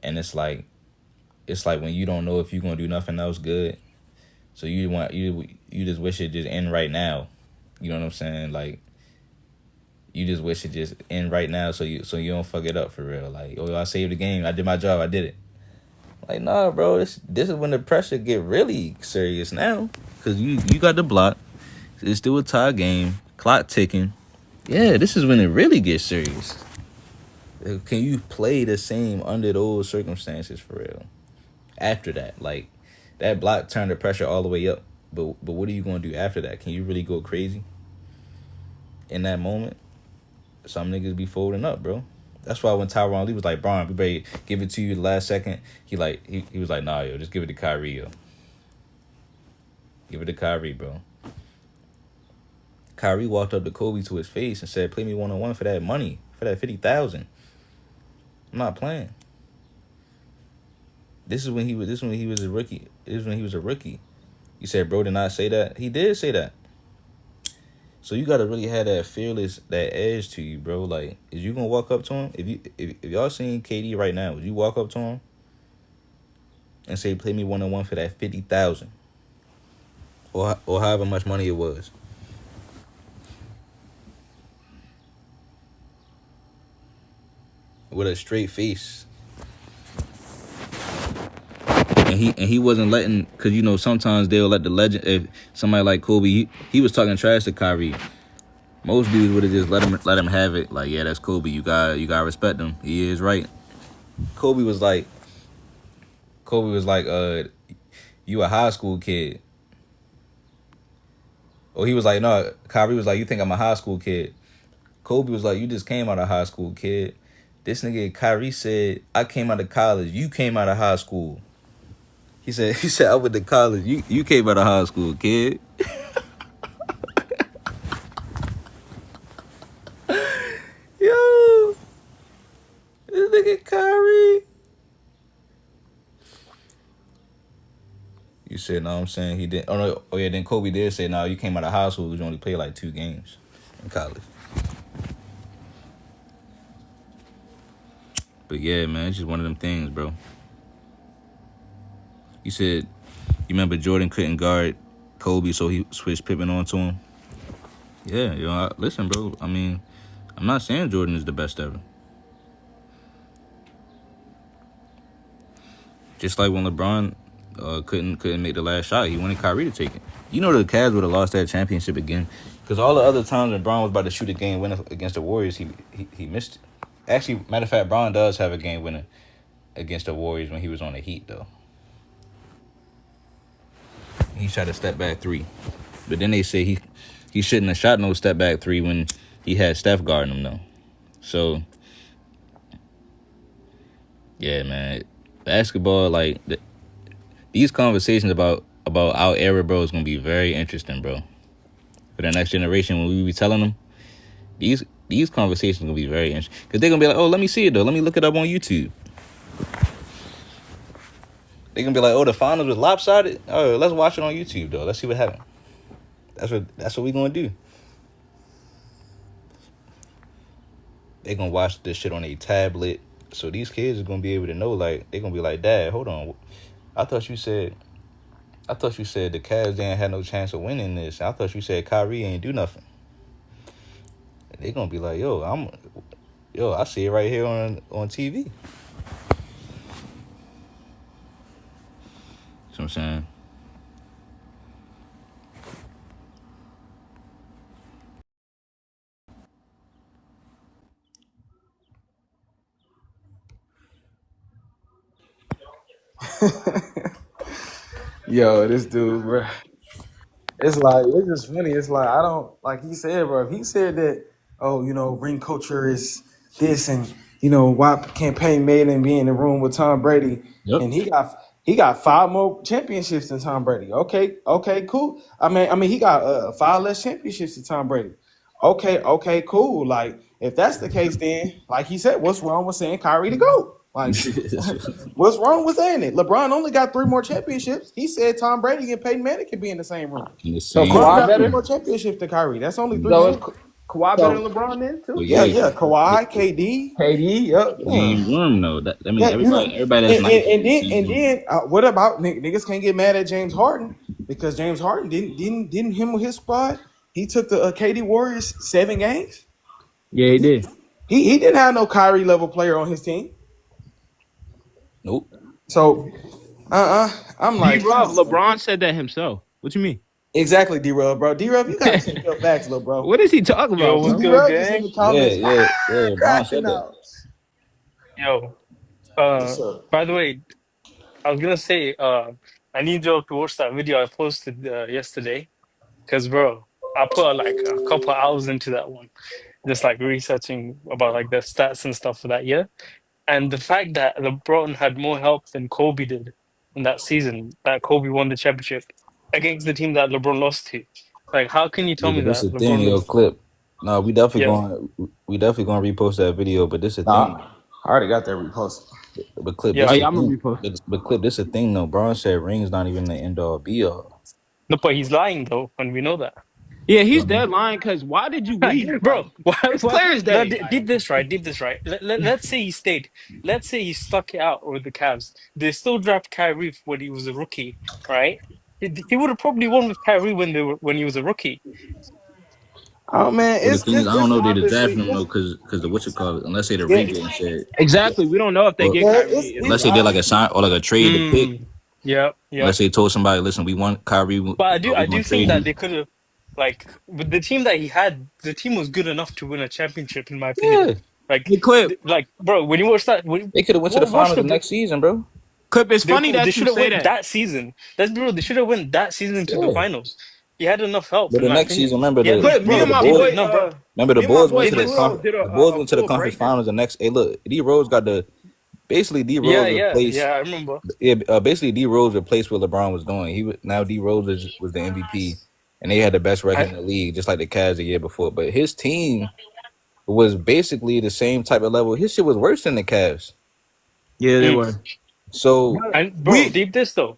Speaker 1: And it's like when you don't know if you're going to do nothing else good. So you just wish it just end right now. You know what I'm saying? Like, you just wish it just end right now so you don't fuck it up for real. Like, oh, I saved the game. I did my job. I did it. Like, nah, bro. This is when the pressure get really serious now. Because you got the block. It's still a tie game. Clock ticking. Yeah, this is when it really gets serious. Can you play the same under those circumstances for real? After that, like, that block turned the pressure all the way up. But what are you going to do after that? Can you really go crazy in that moment? Some niggas be folding up, bro. That's why when Tyronn Lee was like, Bron, we better give it to you the last second. He was like, nah, yo, just give it to Kyrie, yo. Give it to Kyrie, bro. Kyrie walked up to Kobe to his face and said, play me 1-on-1 for that money, for that $50,000. I'm not playing. This is when he was a rookie. This is when he was a rookie. You said, bro, did not say that? He did say that. So you gotta really have that edge to you, bro. Like, is you gonna walk up to him? If y'all seen KD right now, would you walk up to him and say, play me 1-on-1 for that $50,000? Or however much money it was. With a straight face. And he wasn't letting, because, you know, sometimes they'll let the legend, if somebody like Kobe, he was talking trash to Kyrie. Most dudes would have just let him have it. Like, yeah, that's Kobe. You gotta respect him. He is right. Kobe was like, you a high school kid. Or he was like, no, Kyrie was like, you think I'm a high school kid. Kobe was like, you just came out of high school, kid. This nigga Kyrie said, I came out of college. You came out of high school. He said, I went to college. You came out of high school, kid. Yo, this nigga Kyrie. said, no, I'm saying he didn't. Oh, no, oh yeah, then Kobe did say, no, you came out of high school, you only played like 2 games in college. But yeah, man, it's just one of them things, bro. You said, you remember Jordan couldn't guard Kobe, so he switched Pippen onto him? Yeah, listen, bro. I mean, I'm not saying Jordan is the best ever. Just like when LeBron couldn't make the last shot, he wanted Kyrie to take it. You know the Cavs would have lost that championship again, because all the other times LeBron was about to shoot a game winner against the Warriors, he missed it. Actually, matter of fact, Bron does have a game winner against the Warriors when he was on the Heat, though. He shot a step back 3, but then they say he shouldn't have shot no step back 3 when he had Steph guarding him, though. So yeah, man, basketball, like these conversations about our era, bro, is gonna be very interesting, bro. For the next generation, when we be telling them these conversations gonna be very interesting, because they're gonna be like, oh, let me see it though, let me look it up on YouTube. They're gonna be like, oh, the finals was lopsided. Oh, let's watch it on YouTube though. Let's see what happened. That's what we gonna do. They gonna watch this shit on a tablet, so these kids are gonna be able to know. Like, they gonna be like, Dad, hold on, I thought you said the Cavs didn't have no chance of winning this. I thought you said Kyrie ain't do nothing. They gonna be like, I see it right here on TV. See what I'm saying?
Speaker 2: Yo, this dude, bro. It's just funny. It's like, I don't, like he said, bro. If he said that, oh, ring culture is this, and why campaign made him be in the room with Tom Brady,
Speaker 1: Yep.
Speaker 2: and he got 5 more championships than Tom Brady. Okay, cool. I mean, he got 5 less championships than Tom Brady. Okay, cool. Like, if that's the case, then like he said, what's wrong with saying Kyrie to go? Like, what's wrong with saying it? LeBron only got 3 more championships. He said Tom Brady and Peyton Manning can be in the same room.
Speaker 3: So
Speaker 2: LeBron
Speaker 3: Kawhi
Speaker 2: got 3
Speaker 3: better?
Speaker 2: more championships than Kyrie. That's only 3
Speaker 3: So
Speaker 2: more.
Speaker 3: is Kawhi better than LeBron then too?
Speaker 1: Well,
Speaker 2: Yeah. Kawhi, KD.
Speaker 3: KD, yep.
Speaker 1: He ain't warm though. That means
Speaker 2: Yeah,
Speaker 1: everybody that's nice.
Speaker 2: and then what about niggas can't get mad at James Harden, because James Harden didn't him with his squad. He took the KD Warriors 7 games.
Speaker 3: Yeah, he did.
Speaker 2: He didn't have no Kyrie level player on his team.
Speaker 1: Nope.
Speaker 2: So I'm like,
Speaker 3: D-Rob, LeBron said that himself. What you mean?
Speaker 2: exactly, D-Rub, bro. D-Rub, you gotta check your facts, little bro.
Speaker 3: What is he talking
Speaker 4: Yo,
Speaker 3: about,
Speaker 4: what's
Speaker 3: bro?
Speaker 4: good,
Speaker 2: D-Rub is in
Speaker 4: gang?
Speaker 2: the comments.
Speaker 1: Yeah. Bron said
Speaker 2: cracking
Speaker 1: that.
Speaker 2: out.
Speaker 4: Yo,
Speaker 2: What's up?
Speaker 4: by the way, I was gonna say, I need y'all to watch that video I posted yesterday, because, bro, I put like a couple hours into that one, just like researching about like the stats and stuff for that year, and the fact that LeBron had more help than Kobe did in that season, that Kobe won the championship against the team that LeBron lost to. Like, how can you tell
Speaker 1: Yeah,
Speaker 4: me
Speaker 1: but this
Speaker 4: that
Speaker 1: is the thing,
Speaker 4: LeBron
Speaker 1: yo,
Speaker 4: was?
Speaker 1: Clip. No, we definitely
Speaker 4: Yeah,
Speaker 1: gonna repost that video. But this is the thing.
Speaker 2: Nah, I already got that reposted.
Speaker 1: But Clip,
Speaker 4: yeah.
Speaker 1: this
Speaker 3: Oh
Speaker 1: is
Speaker 3: yeah,
Speaker 1: the
Speaker 3: I'm gonna
Speaker 1: thing.
Speaker 3: repost.
Speaker 1: But Clip, this is the thing though. Bron said rings not even the end all be all.
Speaker 4: No, but he's lying though, and we know that.
Speaker 3: Yeah, he's dead lying, because why did you leave?
Speaker 4: Bro,
Speaker 3: Like,
Speaker 4: why,
Speaker 3: it's clear as
Speaker 4: no,
Speaker 3: day. Like,
Speaker 4: deep this right, deep this right. Let's say he stayed. Let's say he stuck it out with the Cavs. They still draft Kyrie when he was a rookie, right? He would have probably won with Kyrie when he was a rookie.
Speaker 2: Oh man,
Speaker 1: Well, the thing is, I don't know if they'd have drafted
Speaker 2: obviously
Speaker 1: him though, because the what you call it, unless they the
Speaker 2: yeah,
Speaker 1: regetting shit.
Speaker 3: exactly. We don't know if they
Speaker 1: Well,
Speaker 3: get Kyrie. It's
Speaker 1: unless they did like a sign or like a trade to pick.
Speaker 4: Yeah.
Speaker 1: Unless they told somebody, listen, we want Kyrie,
Speaker 4: But
Speaker 1: but
Speaker 4: I
Speaker 1: we
Speaker 4: do
Speaker 1: gonna
Speaker 4: think
Speaker 1: trade
Speaker 4: that
Speaker 1: you.
Speaker 4: they could have, like, with the team that he had, the team was good enough to win a championship, in my opinion.
Speaker 1: Yeah,
Speaker 4: Like,
Speaker 3: Hey, Clip.
Speaker 4: bro, when you watch that,
Speaker 1: they could have went to the
Speaker 4: watch
Speaker 1: finals the
Speaker 4: the.
Speaker 1: next season, bro.
Speaker 3: Clip, it's funny
Speaker 4: They
Speaker 3: that you
Speaker 4: should have
Speaker 3: say
Speaker 4: went
Speaker 3: that.
Speaker 4: that season. Let's be real. They should have went that season to the
Speaker 1: Yeah,
Speaker 4: finals. He had enough help,
Speaker 1: but
Speaker 4: in
Speaker 1: the
Speaker 4: my
Speaker 1: next season,
Speaker 4: opinion. He had
Speaker 3: Clip, me
Speaker 1: remember
Speaker 3: and
Speaker 1: the
Speaker 3: my
Speaker 4: they
Speaker 1: Bulls.
Speaker 3: boy,
Speaker 4: no, bro.
Speaker 1: Remember the
Speaker 3: me and my
Speaker 1: Bulls
Speaker 3: boy
Speaker 1: went to the
Speaker 3: D-Rose did
Speaker 1: the Bulls
Speaker 3: a
Speaker 1: went to the
Speaker 3: full
Speaker 1: conference
Speaker 3: breakdown.
Speaker 1: finals the next. Hey, look, D Rose got the basically D Rose
Speaker 4: Yeah.
Speaker 1: replaced.
Speaker 4: I remember.
Speaker 1: Yeah, basically D Rose replaced what LeBron was doing. Now D Rose was the MVP, and they had the best record
Speaker 4: I
Speaker 1: in the league, just like the Cavs the year before. But his team was basically the same type of level. His shit was worse than the Cavs.
Speaker 3: Yeah, they
Speaker 4: mm,
Speaker 3: were.
Speaker 1: So
Speaker 4: And bro,
Speaker 2: We
Speaker 4: deep this though.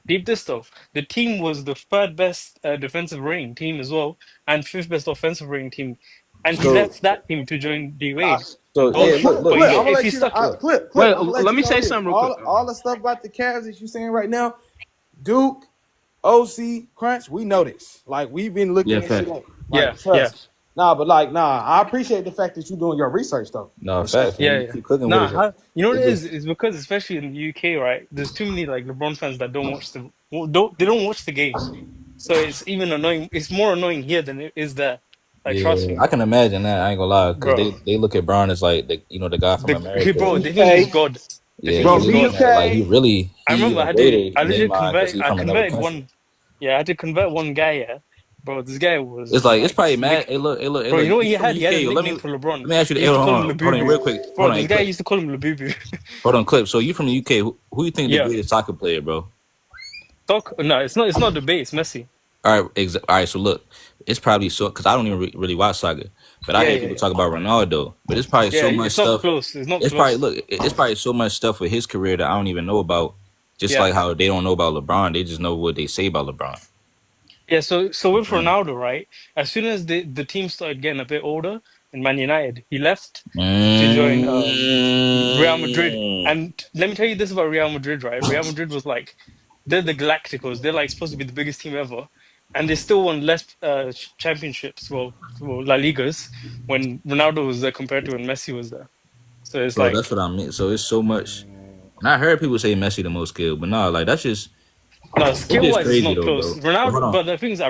Speaker 4: The team was the third best defensive rating team as well, and fifth best offensive rating team. And he
Speaker 1: so
Speaker 4: left that team to join D
Speaker 2: uh,
Speaker 4: Wade and
Speaker 1: so
Speaker 2: hey,
Speaker 1: hey,
Speaker 4: Bosh.
Speaker 1: look,
Speaker 2: Clip,
Speaker 1: look,
Speaker 4: But
Speaker 1: you
Speaker 2: Clip,
Speaker 4: he's
Speaker 2: I'm
Speaker 1: got
Speaker 2: gonna
Speaker 4: if
Speaker 2: let
Speaker 4: he's
Speaker 2: you know.
Speaker 4: stuck.
Speaker 2: Clip,
Speaker 3: Wait,
Speaker 2: I'm gonna let
Speaker 3: let
Speaker 2: you
Speaker 3: me
Speaker 2: know
Speaker 3: say
Speaker 2: this.
Speaker 3: something real quick.
Speaker 2: All the stuff about the Cavs that you saying right now, Duke, OC, Crunch, we know this. Like we've been looking
Speaker 3: Yeah,
Speaker 2: this shit
Speaker 3: fact.
Speaker 2: up.
Speaker 4: Yeah,
Speaker 2: Like
Speaker 4: yeah,
Speaker 2: trust. Nah, but like I appreciate the fact that you're doing your research though.
Speaker 1: no facts, and
Speaker 2: Respectfully.
Speaker 1: you
Speaker 4: yeah.
Speaker 1: keep cooking with
Speaker 4: Nah,
Speaker 1: us.
Speaker 4: you know what
Speaker 1: It
Speaker 4: it is?
Speaker 1: just
Speaker 4: It's because especially in the UK, right? There's too many like LeBron fans that don't watch the well, they don't watch the game. So it's even annoying. It's more annoying here than it is there. Like trust
Speaker 1: yeah,
Speaker 4: me,
Speaker 1: I can imagine that. I ain't gonna lie, because
Speaker 4: bro.
Speaker 1: they look at Brown as like the guy from America.
Speaker 4: Bro, they think he's
Speaker 2: BK,
Speaker 4: God. They
Speaker 1: Yeah,
Speaker 4: think
Speaker 1: because
Speaker 2: from
Speaker 4: he's
Speaker 1: they
Speaker 4: God.
Speaker 1: looking at it like
Speaker 2: BK.
Speaker 4: I
Speaker 1: he
Speaker 4: remember
Speaker 1: even greater
Speaker 4: I
Speaker 1: in their
Speaker 4: literally
Speaker 1: mind because
Speaker 4: convert
Speaker 1: he's
Speaker 4: I
Speaker 1: from another
Speaker 4: converted
Speaker 1: country.
Speaker 4: one. Yeah, I had to convert one guy. Yeah, bro, this guy
Speaker 1: It's
Speaker 4: was
Speaker 1: like it's
Speaker 4: like
Speaker 1: probably mad.
Speaker 4: nick.
Speaker 1: Hey, look, hey, look, hey,
Speaker 4: Bro,
Speaker 1: look.
Speaker 4: you know what
Speaker 1: You
Speaker 4: he
Speaker 1: from
Speaker 4: had?
Speaker 1: the
Speaker 4: He had a
Speaker 1: UK? Let
Speaker 4: nickname
Speaker 1: me
Speaker 4: for LeBron.
Speaker 1: let me ask you.
Speaker 4: He
Speaker 1: Hey,
Speaker 4: used to
Speaker 1: hold
Speaker 4: call him
Speaker 1: on, hold on,
Speaker 4: Labubu.
Speaker 1: real quick. Hold
Speaker 4: Bro,
Speaker 1: on, hey,
Speaker 4: this guy
Speaker 1: clip.
Speaker 4: used to call him Labubu.
Speaker 1: Hold on, clip. So you from the UK? Who you think the
Speaker 4: Yeah,
Speaker 1: greatest soccer player, bro?
Speaker 4: talk. No, it's not. It's not debate. It's Messi.
Speaker 1: All right, all right. So look, it's probably so because I don't even really watch soccer, but I
Speaker 4: Yeah,
Speaker 1: hear
Speaker 4: yeah,
Speaker 1: people
Speaker 4: yeah.
Speaker 1: talk about Ronaldo. But it's probably
Speaker 4: Yeah,
Speaker 1: so much
Speaker 4: it's not
Speaker 1: stuff.
Speaker 4: close. It's not
Speaker 1: It's probably
Speaker 4: close.
Speaker 1: look. It's probably so much stuff with his career that I don't even know about. Just
Speaker 4: Yeah,
Speaker 1: like how they don't know about LeBron, they just know what they say about LeBron.
Speaker 4: yeah. So with
Speaker 1: Mm.
Speaker 4: Ronaldo, right? As soon as the team started getting a bit older in Man United, he left to join Real Madrid.
Speaker 1: Mm.
Speaker 4: And let me tell you this about Real Madrid, right? Real Madrid was like, they're the Galacticos. They're like supposed to be the biggest team ever. And they still won less championships, well, La Ligas, when Ronaldo was there compared to when Messi was there. So it's
Speaker 1: Bro, that's
Speaker 4: like,
Speaker 1: what I mean. So it's so much. And I heard people say Messi the most skilled, but nah, like that's just
Speaker 4: no,
Speaker 1: it's
Speaker 4: skill
Speaker 1: just
Speaker 4: wise, it's
Speaker 1: crazy
Speaker 4: not
Speaker 1: though,
Speaker 4: close.
Speaker 1: bro. But hold
Speaker 4: Ronaldo,
Speaker 1: on,
Speaker 4: but the thing is, I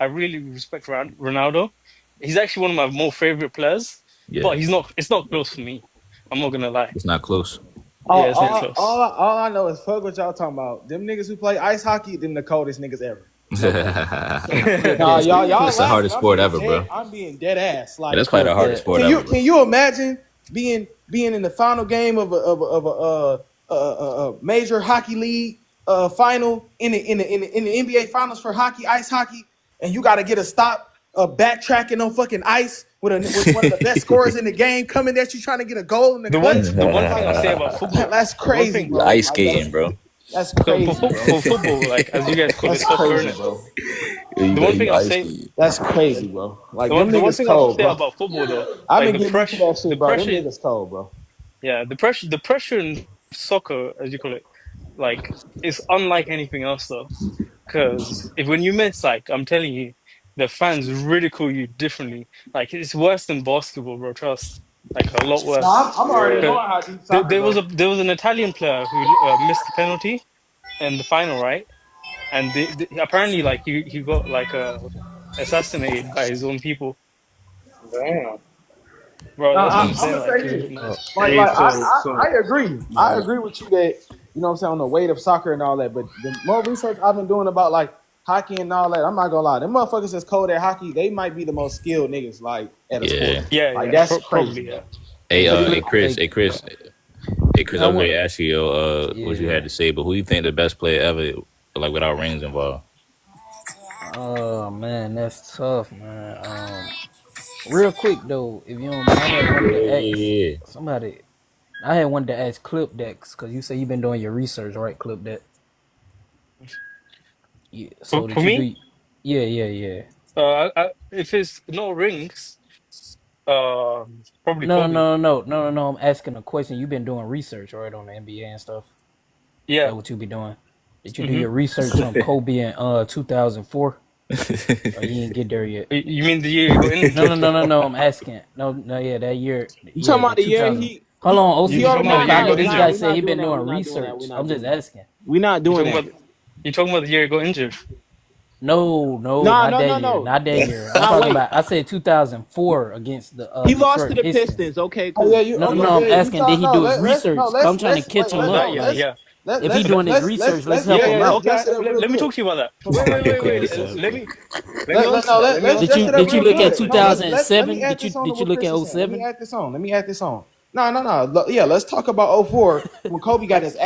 Speaker 4: really respect Ronaldo. He's actually one of my more favorite players,
Speaker 1: yeah,
Speaker 4: but it's not close for me. I'm not gonna lie.
Speaker 1: it's not close.
Speaker 4: Yeah, it's not close.
Speaker 2: All I know is fuck what y'all talking about. Them niggas who play ice hockey, them the coldest niggas ever. No cap.
Speaker 5: Clip
Speaker 2: Nah,
Speaker 5: that.
Speaker 2: y'all
Speaker 1: It's the
Speaker 2: laughing.
Speaker 1: hardest sport ever, bro.
Speaker 2: I'm being dead ass.
Speaker 1: Yeah, that's
Speaker 2: Like,
Speaker 1: probably the
Speaker 5: Clip
Speaker 1: hardest
Speaker 5: that.
Speaker 1: sport ever, bro.
Speaker 2: can you imagine being in the final game of a major hockey league final in the NBA finals for hockey, ice hockey, and you got to get a stop backtracking on fucking ice with one of the best scorers in the game coming at you trying to get a goal in the clutch.
Speaker 4: The one thing I'll
Speaker 2: Like,
Speaker 4: say about football,
Speaker 2: that's
Speaker 4: the one
Speaker 2: crazy,
Speaker 4: thing.
Speaker 1: You
Speaker 2: bro.
Speaker 1: ice
Speaker 2: Like
Speaker 1: skating, bro.
Speaker 2: that's
Speaker 4: So
Speaker 2: crazy, bro.
Speaker 4: for football, like as you guys call it,
Speaker 2: That's
Speaker 4: soccer,
Speaker 2: crazy,
Speaker 4: innit?
Speaker 2: bro.
Speaker 1: Yeah,
Speaker 4: The one thing
Speaker 1: you
Speaker 4: I'll
Speaker 1: ice
Speaker 4: say,
Speaker 1: skating.
Speaker 2: That's crazy, bro. Like them
Speaker 4: the one
Speaker 2: niggas
Speaker 4: thing I'll
Speaker 2: cold,
Speaker 4: say
Speaker 2: bro.
Speaker 4: about football though,
Speaker 2: I've
Speaker 4: like
Speaker 2: been getting into that shit, bro. Them niggas cold, bro.
Speaker 4: yeah, the pressure in soccer, as you call it, like is unlike anything else though. Because if when you miss, like I'm telling you, the fans ridicule you differently. Like it's worse than basketball, bro. Trust, like a lot
Speaker 2: No,
Speaker 4: worse.
Speaker 2: I'm already
Speaker 1: Yeah.
Speaker 2: knowing how deep soccer
Speaker 4: There was
Speaker 2: goes.
Speaker 4: there was an Italian player who missed the penalty in the final, right? And apparently, like he got like assassinated by his own people,
Speaker 2: Damn.
Speaker 4: bro. That's what I'm
Speaker 1: Mm.
Speaker 2: I'm
Speaker 4: saying.
Speaker 2: gonna say
Speaker 4: Like
Speaker 2: this.
Speaker 5: Oh,
Speaker 2: Like,
Speaker 5: hey,
Speaker 2: like
Speaker 5: so
Speaker 2: I agree. I agree with you that you know what I'm saying on the weight of soccer and all that. But the more research I've been doing about like hockey and all that, I'm not gonna lie. Them motherfuckers that's cold at hockey, they might be the most skilled niggas like at a sport.
Speaker 1: Yeah.
Speaker 4: yeah,
Speaker 2: Like
Speaker 4: yeah,
Speaker 2: that's crazy,
Speaker 4: probably yeah.
Speaker 2: bro.
Speaker 1: Hey,
Speaker 5: so
Speaker 1: hey,
Speaker 5: look,
Speaker 1: Chris. Hey, Chris. Hey, Chris.
Speaker 5: I
Speaker 1: I was
Speaker 5: want,
Speaker 1: ready to ask you what you
Speaker 5: yeah.
Speaker 1: had to say, but who you think the best player ever, like without rings involved?
Speaker 5: Oh man, that's tough, man. Real quick though, if you don't mind, I had wanted to ask
Speaker 1: Yeah.
Speaker 5: somebody. I had wanted to ask Clip Decks because you say you've been doing your research, right? Clip Deck. Yeah. So
Speaker 4: For
Speaker 5: did you
Speaker 4: me,
Speaker 5: do? Yeah, yeah, yeah.
Speaker 4: if it's no rings, probably
Speaker 5: No,
Speaker 4: Kobe.
Speaker 5: no, no, no, no, no, no. I'm asking a question. You've been doing research, right, on the NBA and stuff.
Speaker 4: Yeah.
Speaker 5: That what you be doing? Did you do
Speaker 4: hmm
Speaker 5: your research on Kobe in 2004? Or you didn't get there yet?
Speaker 4: You mean the year he got
Speaker 5: No, no,
Speaker 4: injured?
Speaker 5: no, no, no. I'm asking. No, no, yeah, that year,
Speaker 3: You talking
Speaker 5: yeah, the
Speaker 3: about the year
Speaker 5: 2000.
Speaker 3: he
Speaker 5: Hold on,
Speaker 4: You
Speaker 5: OC.
Speaker 3: he
Speaker 4: talking about
Speaker 5: No,
Speaker 4: the
Speaker 3: nah
Speaker 4: year
Speaker 5: cause I
Speaker 4: he
Speaker 3: nah
Speaker 5: know
Speaker 4: got
Speaker 3: we
Speaker 5: this
Speaker 3: not
Speaker 5: guy
Speaker 3: we
Speaker 4: injured?
Speaker 5: said
Speaker 3: not
Speaker 5: he
Speaker 3: doing
Speaker 5: been
Speaker 3: that
Speaker 5: doing
Speaker 3: we not doing that we
Speaker 5: research.
Speaker 3: not
Speaker 5: I'm
Speaker 3: doing
Speaker 5: just
Speaker 3: that
Speaker 5: asking.
Speaker 3: we not
Speaker 4: You
Speaker 3: doing
Speaker 4: talking
Speaker 3: that.
Speaker 4: about you talking about the year he got injured?
Speaker 5: No, no,
Speaker 3: Nah
Speaker 5: not
Speaker 3: no
Speaker 5: that
Speaker 3: no
Speaker 5: year,
Speaker 3: no
Speaker 5: not that year. I'm
Speaker 3: nah
Speaker 5: talking
Speaker 3: wait
Speaker 5: about. I said 2004 against the
Speaker 3: he lost to
Speaker 5: Detroit
Speaker 3: the
Speaker 5: Pistons.
Speaker 3: Pistons okay
Speaker 2: Oh yeah,
Speaker 3: cool
Speaker 2: you
Speaker 5: No, no,
Speaker 2: okay?
Speaker 5: no. I'm
Speaker 2: Yeah, you
Speaker 5: asking, did
Speaker 2: talk
Speaker 5: he
Speaker 2: no.
Speaker 5: do his research? Cause I'm trying to
Speaker 2: Let's
Speaker 5: catch
Speaker 2: wait.
Speaker 5: him
Speaker 4: Oh,
Speaker 5: up.
Speaker 4: that year,
Speaker 5: Like,
Speaker 4: yeah.
Speaker 5: if he doing his research, let's help
Speaker 4: Yeah,
Speaker 5: him
Speaker 4: yeah.
Speaker 5: out.
Speaker 4: Okay,
Speaker 2: dress it up real
Speaker 4: let me
Speaker 2: good.
Speaker 4: talk to you about that.
Speaker 5: Okay,
Speaker 4: Wait.
Speaker 5: okay, okay.
Speaker 4: Let me answer that. Let me
Speaker 2: Let's
Speaker 4: answer
Speaker 2: dress
Speaker 4: that.
Speaker 2: it up
Speaker 5: Did you
Speaker 2: real
Speaker 5: look at
Speaker 2: good. No, let me
Speaker 5: 2007?
Speaker 2: add this on to
Speaker 5: Did you
Speaker 2: what
Speaker 5: look
Speaker 2: Chris
Speaker 5: at
Speaker 2: is saying. Let me
Speaker 5: '07?
Speaker 2: add this on. No. Yeah, let's talk about '04 when Kobe got his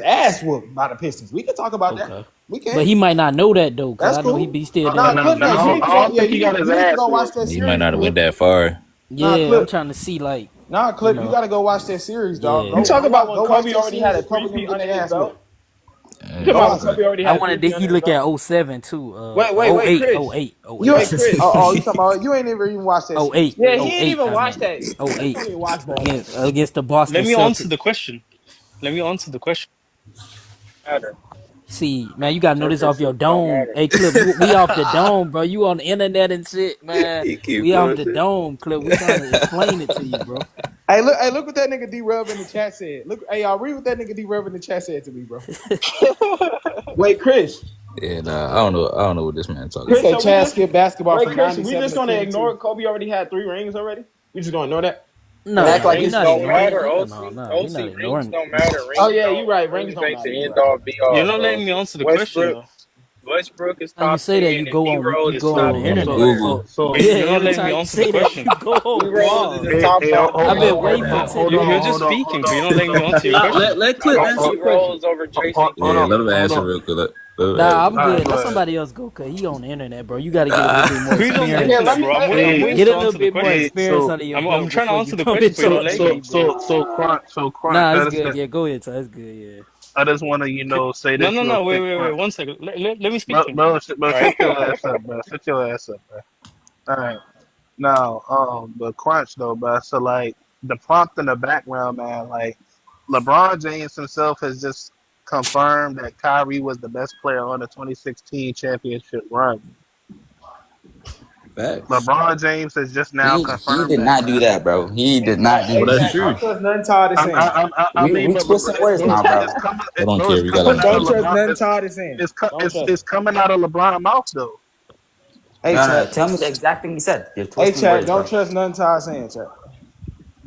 Speaker 2: ass whooped by the Pistons. We can talk about that.
Speaker 5: Okay.
Speaker 2: We
Speaker 5: But
Speaker 2: can.
Speaker 5: he might not know that though, cause
Speaker 2: That's
Speaker 5: I know he
Speaker 2: cool.
Speaker 5: be still
Speaker 2: Nah,
Speaker 5: doing
Speaker 2: Clip.
Speaker 5: his
Speaker 2: Nah, you need
Speaker 5: research.
Speaker 2: to go. Yeah,
Speaker 6: He got his
Speaker 2: you need to
Speaker 6: ass
Speaker 2: go watch
Speaker 6: whooped.
Speaker 2: that
Speaker 1: You might
Speaker 2: series,
Speaker 1: not have
Speaker 2: Clip.
Speaker 1: went that far.
Speaker 2: Nah,
Speaker 5: Yeah, I'm
Speaker 2: Clip.
Speaker 5: trying to see like.
Speaker 2: Nah,
Speaker 5: You
Speaker 2: Clip, you
Speaker 5: know,
Speaker 2: gotta go watch that series, dog.
Speaker 5: yeah.
Speaker 3: You talking about when
Speaker 2: Go watch
Speaker 3: Kobe
Speaker 2: that
Speaker 3: already had
Speaker 2: series
Speaker 3: a
Speaker 2: and cover them
Speaker 3: three-peat under
Speaker 2: under
Speaker 3: his
Speaker 2: ass
Speaker 3: belt?
Speaker 2: whoop.
Speaker 3: You talking about when Kobe already
Speaker 5: I
Speaker 3: had
Speaker 5: wanted
Speaker 3: three-peat
Speaker 5: to.
Speaker 3: under
Speaker 5: He
Speaker 3: his
Speaker 5: look at
Speaker 3: belt?
Speaker 5: '07 too.
Speaker 3: Wait,
Speaker 5: 08,
Speaker 3: Chris.
Speaker 5: 08,
Speaker 2: You
Speaker 5: 08,
Speaker 3: Wait,
Speaker 2: ain't.
Speaker 3: Chris.
Speaker 2: You talking about? You ain't never even watched that series,
Speaker 5: 08,
Speaker 3: Yeah,
Speaker 2: Clip.
Speaker 3: he ain't
Speaker 5: 08.
Speaker 3: even
Speaker 5: I
Speaker 3: watched
Speaker 5: meant
Speaker 3: that. Chris
Speaker 5: 08
Speaker 3: don't even watch ball like that.
Speaker 5: against the Boston
Speaker 4: Let me answer
Speaker 5: Celtics.
Speaker 4: the question. Let me answer the question.
Speaker 6: Matter.
Speaker 5: See, man, you gotta know this off your
Speaker 6: Championships don't
Speaker 5: dome.
Speaker 6: matter.
Speaker 5: Hey, Clip, we off the dome, bro. You on the internet and shit, man.
Speaker 1: He keep
Speaker 5: We off
Speaker 1: doing
Speaker 5: the
Speaker 1: shit.
Speaker 5: dome, Clip. We trying to explain it to you, bro.
Speaker 2: Hey, look what that nigga D Rub in the chat said. Look, hey, y'all read what that nigga D Rub in the chat said to me, bro.
Speaker 3: Wait, Chris.
Speaker 1: Yeah, nah, I don't know what this man talking
Speaker 2: He
Speaker 3: Chris,
Speaker 1: about.
Speaker 2: said
Speaker 3: so we
Speaker 2: Chad
Speaker 3: just
Speaker 2: skipped basketball
Speaker 3: wait,
Speaker 2: from
Speaker 3: Chris. We
Speaker 2: '97
Speaker 3: just
Speaker 2: to
Speaker 3: gonna
Speaker 2: 22.
Speaker 3: ignore Kobe already had 3 rings already. We just gonna ignore that.
Speaker 6: And
Speaker 3: Like
Speaker 6: act
Speaker 5: No,
Speaker 6: like
Speaker 5: we
Speaker 6: it
Speaker 3: rings.
Speaker 5: not
Speaker 6: don't
Speaker 5: ignoring
Speaker 6: matter.
Speaker 5: it.
Speaker 6: OC,
Speaker 5: No, we not
Speaker 6: OC rings
Speaker 5: ignoring it.
Speaker 6: don't matter.
Speaker 3: Oh
Speaker 6: Rings
Speaker 3: yeah, you right. Rings
Speaker 6: really
Speaker 3: don't
Speaker 6: make
Speaker 3: matter.
Speaker 6: the
Speaker 3: You
Speaker 6: end
Speaker 3: right.
Speaker 6: all be
Speaker 4: You're
Speaker 6: all,
Speaker 4: not
Speaker 6: bro.
Speaker 4: letting me answer the question
Speaker 6: Westbrook,
Speaker 4: though.
Speaker 6: Westbrook is
Speaker 5: Now you
Speaker 6: top
Speaker 5: say that
Speaker 6: 10,
Speaker 5: you
Speaker 6: and
Speaker 5: go
Speaker 6: D
Speaker 5: on
Speaker 6: Rose
Speaker 5: you
Speaker 6: is
Speaker 5: go on
Speaker 6: top
Speaker 5: the
Speaker 1: On
Speaker 6: 10
Speaker 5: internet,
Speaker 6: player.
Speaker 1: Google.
Speaker 5: bro.
Speaker 4: You're,
Speaker 5: Yeah,
Speaker 4: you're not
Speaker 5: every
Speaker 4: letting me
Speaker 5: time you
Speaker 4: answer the
Speaker 5: say that
Speaker 4: question.
Speaker 5: you go
Speaker 6: D
Speaker 5: on
Speaker 6: Rose is a
Speaker 5: pause.
Speaker 6: top five
Speaker 5: I've
Speaker 6: player
Speaker 5: been
Speaker 6: right
Speaker 5: waiting for
Speaker 6: now.
Speaker 5: 10
Speaker 4: You're
Speaker 5: minutes.
Speaker 4: just speaking, but you're not letting me answer your
Speaker 3: Let
Speaker 4: question.
Speaker 3: let Clip
Speaker 6: Put
Speaker 3: answer
Speaker 6: D
Speaker 3: the question.
Speaker 6: Rose over Jason
Speaker 1: Yeah,
Speaker 6: Kidd.
Speaker 1: let him answer real quick. Let him
Speaker 5: Nah,
Speaker 1: answer.
Speaker 5: I'm good. Let somebody else go, cause he on the internet, bro. You got to get a little bit more
Speaker 4: Who's on the
Speaker 3: Yeah,
Speaker 5: experience.
Speaker 3: let
Speaker 4: internet,
Speaker 3: me.
Speaker 4: bro? I'm
Speaker 3: Hey,
Speaker 4: waiting
Speaker 5: Get
Speaker 4: to
Speaker 5: a little
Speaker 4: answer the
Speaker 5: bit more
Speaker 4: question.
Speaker 5: experience under your
Speaker 4: I'm
Speaker 5: belt
Speaker 4: trying to
Speaker 5: before you
Speaker 4: answer the
Speaker 5: come
Speaker 4: question, but
Speaker 5: into
Speaker 4: you're
Speaker 5: the
Speaker 4: not letting
Speaker 5: league,
Speaker 4: me.
Speaker 5: bro.
Speaker 7: Crunch.
Speaker 5: Nah, it's good. Yeah, go ahead, Ty. It's good. Yeah.
Speaker 7: I just want to, say
Speaker 4: No,
Speaker 7: this
Speaker 4: no,
Speaker 7: real
Speaker 4: no. Wait,
Speaker 7: quick,
Speaker 4: wait, wait.
Speaker 7: Crunch.
Speaker 4: 1 second. Let me speak
Speaker 7: Bro,
Speaker 4: to him.
Speaker 7: bro,
Speaker 4: All right.
Speaker 7: sit your ass up, bro. Sit your ass up, bro. All right. Now, but Crunch though, bro. So like the prompt in the background, man. Like LeBron James himself has just confirmed that Kyrie was the best player on the 2016 championship run.
Speaker 1: Facts.
Speaker 7: LeBron James has just now
Speaker 8: He
Speaker 7: confirmed
Speaker 8: did
Speaker 7: that,
Speaker 8: not do
Speaker 7: man.
Speaker 8: that, bro. He
Speaker 2: Hey,
Speaker 8: did not do
Speaker 1: Well,
Speaker 2: Hey,
Speaker 8: that.
Speaker 1: that's
Speaker 2: Chad,
Speaker 1: true.
Speaker 2: don't trust nothing Todd is saying.
Speaker 8: We
Speaker 7: I mean,
Speaker 8: we
Speaker 7: but
Speaker 8: twisting words now,
Speaker 7: it's
Speaker 8: bro.
Speaker 7: coming,
Speaker 1: Hold on,
Speaker 7: bro. It's
Speaker 1: Kerry. We got to
Speaker 7: coming
Speaker 1: let him
Speaker 7: out of
Speaker 2: Don't
Speaker 1: finish.
Speaker 2: trust
Speaker 7: LeBron.
Speaker 2: nothing Todd is saying. Don't trust
Speaker 7: It's
Speaker 2: him.
Speaker 7: coming out of LeBron's mouth though.
Speaker 2: Hey,
Speaker 8: No,
Speaker 2: Chad.
Speaker 8: no. Tell me the exact thing he said. You're
Speaker 2: Hey,
Speaker 8: twisting
Speaker 2: Chad.
Speaker 8: words,
Speaker 2: Don't
Speaker 8: bro.
Speaker 2: trust nothing Todd saying, Chad.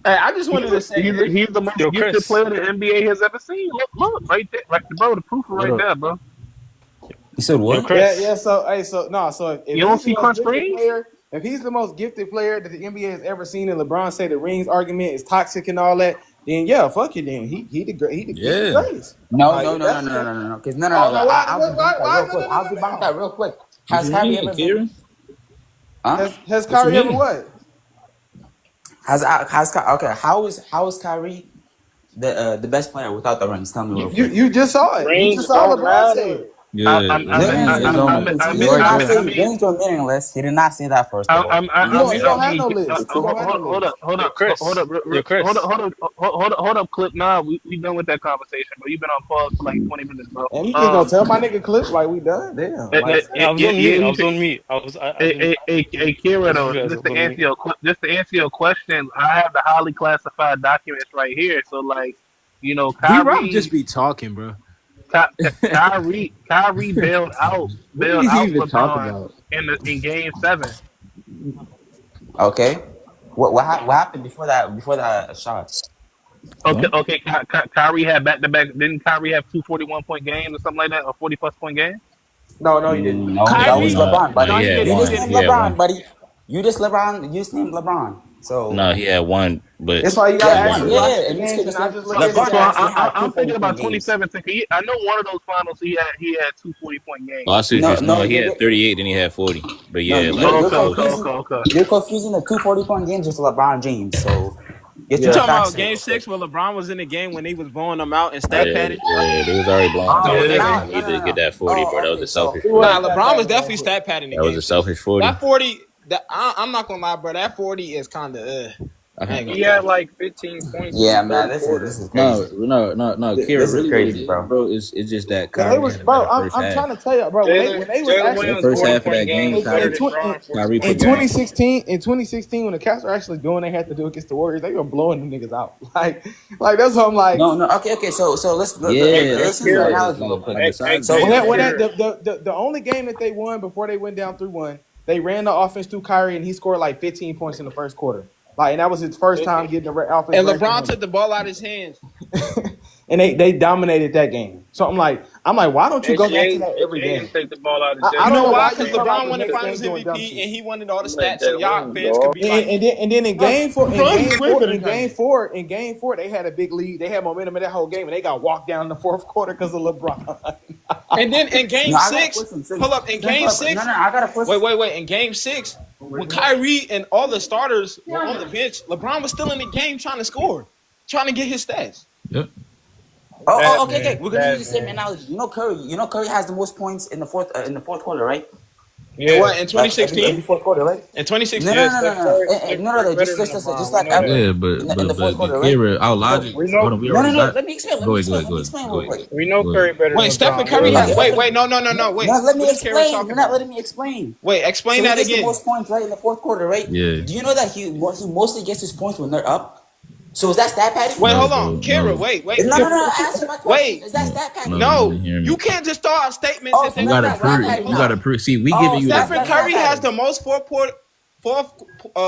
Speaker 3: Hey, I just wanted to say this.
Speaker 7: He's the most
Speaker 4: Yo,
Speaker 7: gifted
Speaker 4: Chris.
Speaker 7: player the NBA has ever seen. Look, right there, like bro, the proof is
Speaker 1: What
Speaker 7: right
Speaker 1: up?
Speaker 7: there, bro.
Speaker 1: You said
Speaker 4: Yo,
Speaker 1: what?
Speaker 2: Yeah.
Speaker 4: Chris.
Speaker 2: So, hey, so no. So if
Speaker 7: You don't
Speaker 2: he's the
Speaker 7: see
Speaker 2: most
Speaker 7: crunch
Speaker 2: gifted
Speaker 7: screens?
Speaker 2: player, if he's the most gifted player that the NBA has ever seen, and LeBron say the rings argument is toxic and all that, then yeah, fuck it. Then he the
Speaker 1: Yeah.
Speaker 2: greatest.
Speaker 8: No,
Speaker 2: Like
Speaker 8: no,
Speaker 2: if
Speaker 8: no, no,
Speaker 2: that's the
Speaker 8: no, no,
Speaker 2: case.
Speaker 8: no, no. Because no, no,
Speaker 2: Oh
Speaker 8: no.
Speaker 2: no, why
Speaker 8: I'll debunk that real
Speaker 2: no
Speaker 8: quick.
Speaker 2: no no
Speaker 8: I'll
Speaker 2: no
Speaker 8: debunk
Speaker 2: no?
Speaker 8: that real quick.
Speaker 1: What
Speaker 8: Has
Speaker 1: you
Speaker 8: Kyrie
Speaker 1: mean,
Speaker 8: ever been?
Speaker 1: Kerry?
Speaker 8: Huh?
Speaker 2: Has
Speaker 1: What you
Speaker 2: Kyrie ever
Speaker 1: mean?
Speaker 2: what?
Speaker 8: Okay? How is Kyrie the best player without the rings? Tell me real quick.
Speaker 2: You just saw it. You just
Speaker 6: Rings
Speaker 2: saw
Speaker 6: don't
Speaker 2: LeBron say
Speaker 6: matter.
Speaker 2: it.
Speaker 1: Yeah,
Speaker 7: I
Speaker 1: I
Speaker 7: mean,
Speaker 1: mean,
Speaker 8: Rings,
Speaker 1: it's on the.
Speaker 8: he
Speaker 1: You
Speaker 8: did
Speaker 1: right
Speaker 8: not
Speaker 1: there.
Speaker 8: say rings were meaningless. He did not say that. First of all, you know what I'm
Speaker 2: He don't
Speaker 8: saying?
Speaker 2: have no list. He don't have no
Speaker 7: hold up,
Speaker 2: list.
Speaker 7: hold
Speaker 4: Yo,
Speaker 7: up, hold
Speaker 4: Chris.
Speaker 7: up,
Speaker 4: Yo, Chris.
Speaker 7: hold up, Clip. Nah, we done with that conversation, bro. You've been on pause for like 20 minutes, bro.
Speaker 2: And you just gonna tell my nigga Clip like we done? Damn. Like
Speaker 4: I was
Speaker 7: Yeah,
Speaker 4: on mute.
Speaker 7: yeah,
Speaker 4: I
Speaker 7: he
Speaker 4: was
Speaker 7: said.
Speaker 4: on mute. I didn't.
Speaker 7: Kira,
Speaker 4: I just
Speaker 7: though,
Speaker 4: realized I was on mute.
Speaker 7: just to answer your question, I have the highly classified documents right here. So, like,
Speaker 3: D Rock just be talking, bro.
Speaker 7: Kyrie
Speaker 3: What are
Speaker 7: bailed
Speaker 3: you
Speaker 7: out
Speaker 3: even talking
Speaker 7: LeBron
Speaker 3: about?
Speaker 7: in Game 7.
Speaker 8: Okay. What happened before that shot?
Speaker 7: Okay,
Speaker 1: Huh?
Speaker 7: okay. Kyrie had back to back. Didn't Kyrie have 241-point games or something like that, or 40+ point games?
Speaker 2: no, he didn't.
Speaker 8: No, that was
Speaker 3: Kyrie?
Speaker 1: No,
Speaker 8: LeBron,
Speaker 1: no,
Speaker 3: No,
Speaker 8: buddy.
Speaker 1: he
Speaker 3: he
Speaker 1: had
Speaker 8: You
Speaker 3: didn't. He
Speaker 8: just
Speaker 1: one.
Speaker 8: named
Speaker 3: didn't.
Speaker 1: He had
Speaker 8: LeBron,
Speaker 1: one.
Speaker 8: buddy. You just named LeBron. So
Speaker 1: No, he had one, but
Speaker 2: That's why you
Speaker 8: yeah,
Speaker 2: gotta
Speaker 1: he
Speaker 2: actually
Speaker 8: one.
Speaker 1: won.
Speaker 8: Yeah,
Speaker 2: watch
Speaker 8: yeah.
Speaker 2: the
Speaker 8: In this
Speaker 2: games and
Speaker 8: case,
Speaker 2: not just look at
Speaker 8: LeBron
Speaker 7: So
Speaker 2: stats.
Speaker 8: actually had
Speaker 7: I'm
Speaker 8: two
Speaker 7: thinking
Speaker 8: 40 point
Speaker 7: about
Speaker 8: games.
Speaker 7: 2017. I know one of those finals he had 240-point
Speaker 1: Oh, I
Speaker 7: games.
Speaker 1: see what
Speaker 8: No,
Speaker 1: you.
Speaker 8: no,
Speaker 1: No, he had 38, then he had 40. But
Speaker 8: no.
Speaker 1: yeah, like
Speaker 8: You're
Speaker 1: it
Speaker 8: you're
Speaker 7: Okay,
Speaker 1: close.
Speaker 7: okay,
Speaker 8: confusing.
Speaker 7: okay, okay.
Speaker 8: You're confusing the 240 point games with LeBron James. So get
Speaker 3: You
Speaker 8: your
Speaker 7: Yeah,
Speaker 3: talking
Speaker 8: facts
Speaker 3: about
Speaker 8: straight
Speaker 3: Game
Speaker 8: real quick.
Speaker 3: Six where LeBron was in the game when he was blowing them out and stat
Speaker 1: Yeah,
Speaker 3: padding?
Speaker 1: yeah, they was already blowing them
Speaker 3: That
Speaker 1: out.
Speaker 3: was
Speaker 1: They
Speaker 3: that
Speaker 1: just
Speaker 8: Now,
Speaker 3: game.
Speaker 1: didn't
Speaker 8: no,
Speaker 1: need
Speaker 8: no,
Speaker 1: to
Speaker 8: no,
Speaker 1: get
Speaker 8: no.
Speaker 1: that 40, bro.
Speaker 8: Oh,
Speaker 1: That was
Speaker 8: okay.
Speaker 1: a
Speaker 8: So
Speaker 1: selfish
Speaker 2: He
Speaker 1: 40.
Speaker 3: Nah,
Speaker 2: wasn't that
Speaker 3: LeBron
Speaker 2: bad
Speaker 3: was
Speaker 2: in game
Speaker 3: definitely
Speaker 2: 6.
Speaker 3: stat padding in
Speaker 1: That was
Speaker 3: Game
Speaker 1: a
Speaker 3: Six.
Speaker 1: selfish 40.
Speaker 3: That 40, I'm not gonna lie, bro. That 40 is kind of. I
Speaker 1: Okay.
Speaker 3: ain't
Speaker 6: He
Speaker 3: gonna lie.
Speaker 6: had like 15 points in the
Speaker 8: yeah, man,
Speaker 6: third
Speaker 8: this
Speaker 6: quarter.
Speaker 8: is
Speaker 1: No,
Speaker 8: crazy.
Speaker 1: no, no, no. Kira,
Speaker 8: This is
Speaker 1: really what it
Speaker 8: crazy,
Speaker 1: is,
Speaker 8: bro.
Speaker 1: bro, is it's just that
Speaker 2: Man, it
Speaker 1: Kyrie
Speaker 2: was
Speaker 1: had a
Speaker 2: bro.
Speaker 1: better
Speaker 2: I'm
Speaker 1: first
Speaker 2: I'm
Speaker 1: half.
Speaker 2: trying to tell you, bro. When they was
Speaker 6: Jalen
Speaker 2: actually
Speaker 1: That
Speaker 6: Williams
Speaker 1: first half of
Speaker 6: 40-point
Speaker 1: that game,
Speaker 6: game, so
Speaker 2: in,
Speaker 6: did
Speaker 1: Kyrie,
Speaker 6: LeBron
Speaker 1: Kyrie
Speaker 6: 40-point
Speaker 1: put them
Speaker 6: game.
Speaker 1: up.
Speaker 2: 2016 when the Cavs were actually doing they had to do against the Warriors, they were blowing them niggas out. Like that's what I'm like.
Speaker 8: No, no. Okay. So
Speaker 6: Hey,
Speaker 1: Yeah,
Speaker 6: hey,
Speaker 8: let's use the
Speaker 6: Kira.
Speaker 8: analogy real
Speaker 1: like
Speaker 8: quick.
Speaker 1: besides
Speaker 8: So
Speaker 2: When
Speaker 1: that,
Speaker 2: that
Speaker 6: Hey,
Speaker 2: when
Speaker 1: like
Speaker 2: that
Speaker 6: Kira.
Speaker 2: the only game that they won before they went down 3-1, they ran the offense through Kyrie and he scored like 15 points in the first quarter. Like and that was his first time getting the offense
Speaker 3: And
Speaker 2: ran through
Speaker 3: LeBron
Speaker 2: him.
Speaker 3: took the ball out of his hands.
Speaker 2: And they dominated that game. So I'm like, I'm like, why don't you go back to
Speaker 6: SGA,
Speaker 2: that every
Speaker 6: SGA
Speaker 2: game?
Speaker 6: can take the ball out of
Speaker 2: I
Speaker 3: You
Speaker 6: James
Speaker 2: don't
Speaker 3: know
Speaker 2: know
Speaker 6: Harden.
Speaker 3: why?
Speaker 2: why
Speaker 6: He
Speaker 2: you
Speaker 3: Because
Speaker 6: make
Speaker 2: come out
Speaker 3: LeBron
Speaker 2: the
Speaker 3: won the
Speaker 2: next
Speaker 3: Finals
Speaker 2: game doing dumb
Speaker 3: MVP
Speaker 2: shit.
Speaker 3: and he wanted all the
Speaker 6: he make
Speaker 3: stats, so
Speaker 6: that
Speaker 3: y'all
Speaker 6: room,
Speaker 3: fans could
Speaker 6: dog.
Speaker 3: be like,
Speaker 2: And then in game four,
Speaker 3: LeBron's way better than Kanye.
Speaker 2: in game four, they had a big lead. They had momentum in that whole game, and they got walked down in the fourth quarter because of LeBron.
Speaker 3: And then in
Speaker 8: No,
Speaker 3: game
Speaker 8: I got a
Speaker 3: six,
Speaker 8: question.
Speaker 3: hold up, in game
Speaker 8: No,
Speaker 3: six,
Speaker 8: I got a question.
Speaker 3: wait. In game six, when Kyrie and all the starters were on the bench, LeBron was still in the game trying to score, trying to get his stats.
Speaker 1: Yep.
Speaker 8: Okay. We're gonna use the same analogy. You know Curry has the most points in the fourth quarter, right?
Speaker 3: And
Speaker 6: Yeah.
Speaker 3: what, in
Speaker 8: Like every
Speaker 3: 2016?
Speaker 8: fourth quarter, right?
Speaker 3: In
Speaker 8: No,
Speaker 3: 2016?
Speaker 8: no,
Speaker 6: Yeah,
Speaker 8: no, no,
Speaker 6: Steph
Speaker 8: no,
Speaker 6: Curry,
Speaker 8: no.
Speaker 6: Steph Curry better than
Speaker 8: Just
Speaker 6: LeBron. We
Speaker 8: like
Speaker 6: know that.
Speaker 1: Yeah,
Speaker 8: in the fourth quarter, right?
Speaker 1: Kira, our logic.
Speaker 6: We
Speaker 1: Hold
Speaker 6: know
Speaker 1: on, we
Speaker 8: No,
Speaker 1: already got.
Speaker 8: Let me explain.
Speaker 1: Go ahead.
Speaker 8: Let me explain real quick.
Speaker 6: we know
Speaker 1: Go
Speaker 6: Curry
Speaker 1: ahead.
Speaker 6: better than
Speaker 3: Wait, Stephen
Speaker 6: LeBron.
Speaker 3: Curry
Speaker 1: Go
Speaker 3: has,
Speaker 1: ahead.
Speaker 3: wait, no, wait.
Speaker 8: No, let me
Speaker 3: What is Kara
Speaker 8: explain.
Speaker 3: talking
Speaker 8: You're not
Speaker 3: about?
Speaker 8: letting me explain.
Speaker 3: Wait, explain
Speaker 8: So he
Speaker 3: that
Speaker 8: gets the
Speaker 3: again.
Speaker 8: most points right in the fourth quarter, right?
Speaker 1: Yeah.
Speaker 8: Do you know that he mostly gets his points when they're up? So is that stat padding?
Speaker 3: Wait,
Speaker 1: No,
Speaker 3: hold on.
Speaker 1: bro.
Speaker 3: Kara,
Speaker 1: No.
Speaker 3: wait.
Speaker 8: No. Answer my question.
Speaker 3: Wait.
Speaker 8: Is that stat padding?
Speaker 1: No, you didn't
Speaker 3: No,
Speaker 1: hear
Speaker 3: you
Speaker 1: me.
Speaker 3: can't just throw out statements
Speaker 8: Oh,
Speaker 3: and
Speaker 8: so
Speaker 1: You
Speaker 3: then
Speaker 8: that's
Speaker 3: be
Speaker 1: gotta
Speaker 8: not
Speaker 3: like,
Speaker 8: stat
Speaker 3: wait,
Speaker 1: prove.
Speaker 3: wait,
Speaker 8: padding
Speaker 1: You
Speaker 3: hold
Speaker 1: gotta
Speaker 3: on.
Speaker 8: now.
Speaker 1: prove. See, we
Speaker 8: Oh,
Speaker 1: giving you
Speaker 8: so
Speaker 1: the.
Speaker 8: that's
Speaker 3: Stephen
Speaker 8: stat
Speaker 3: Curry has
Speaker 8: padding.
Speaker 3: the most fourth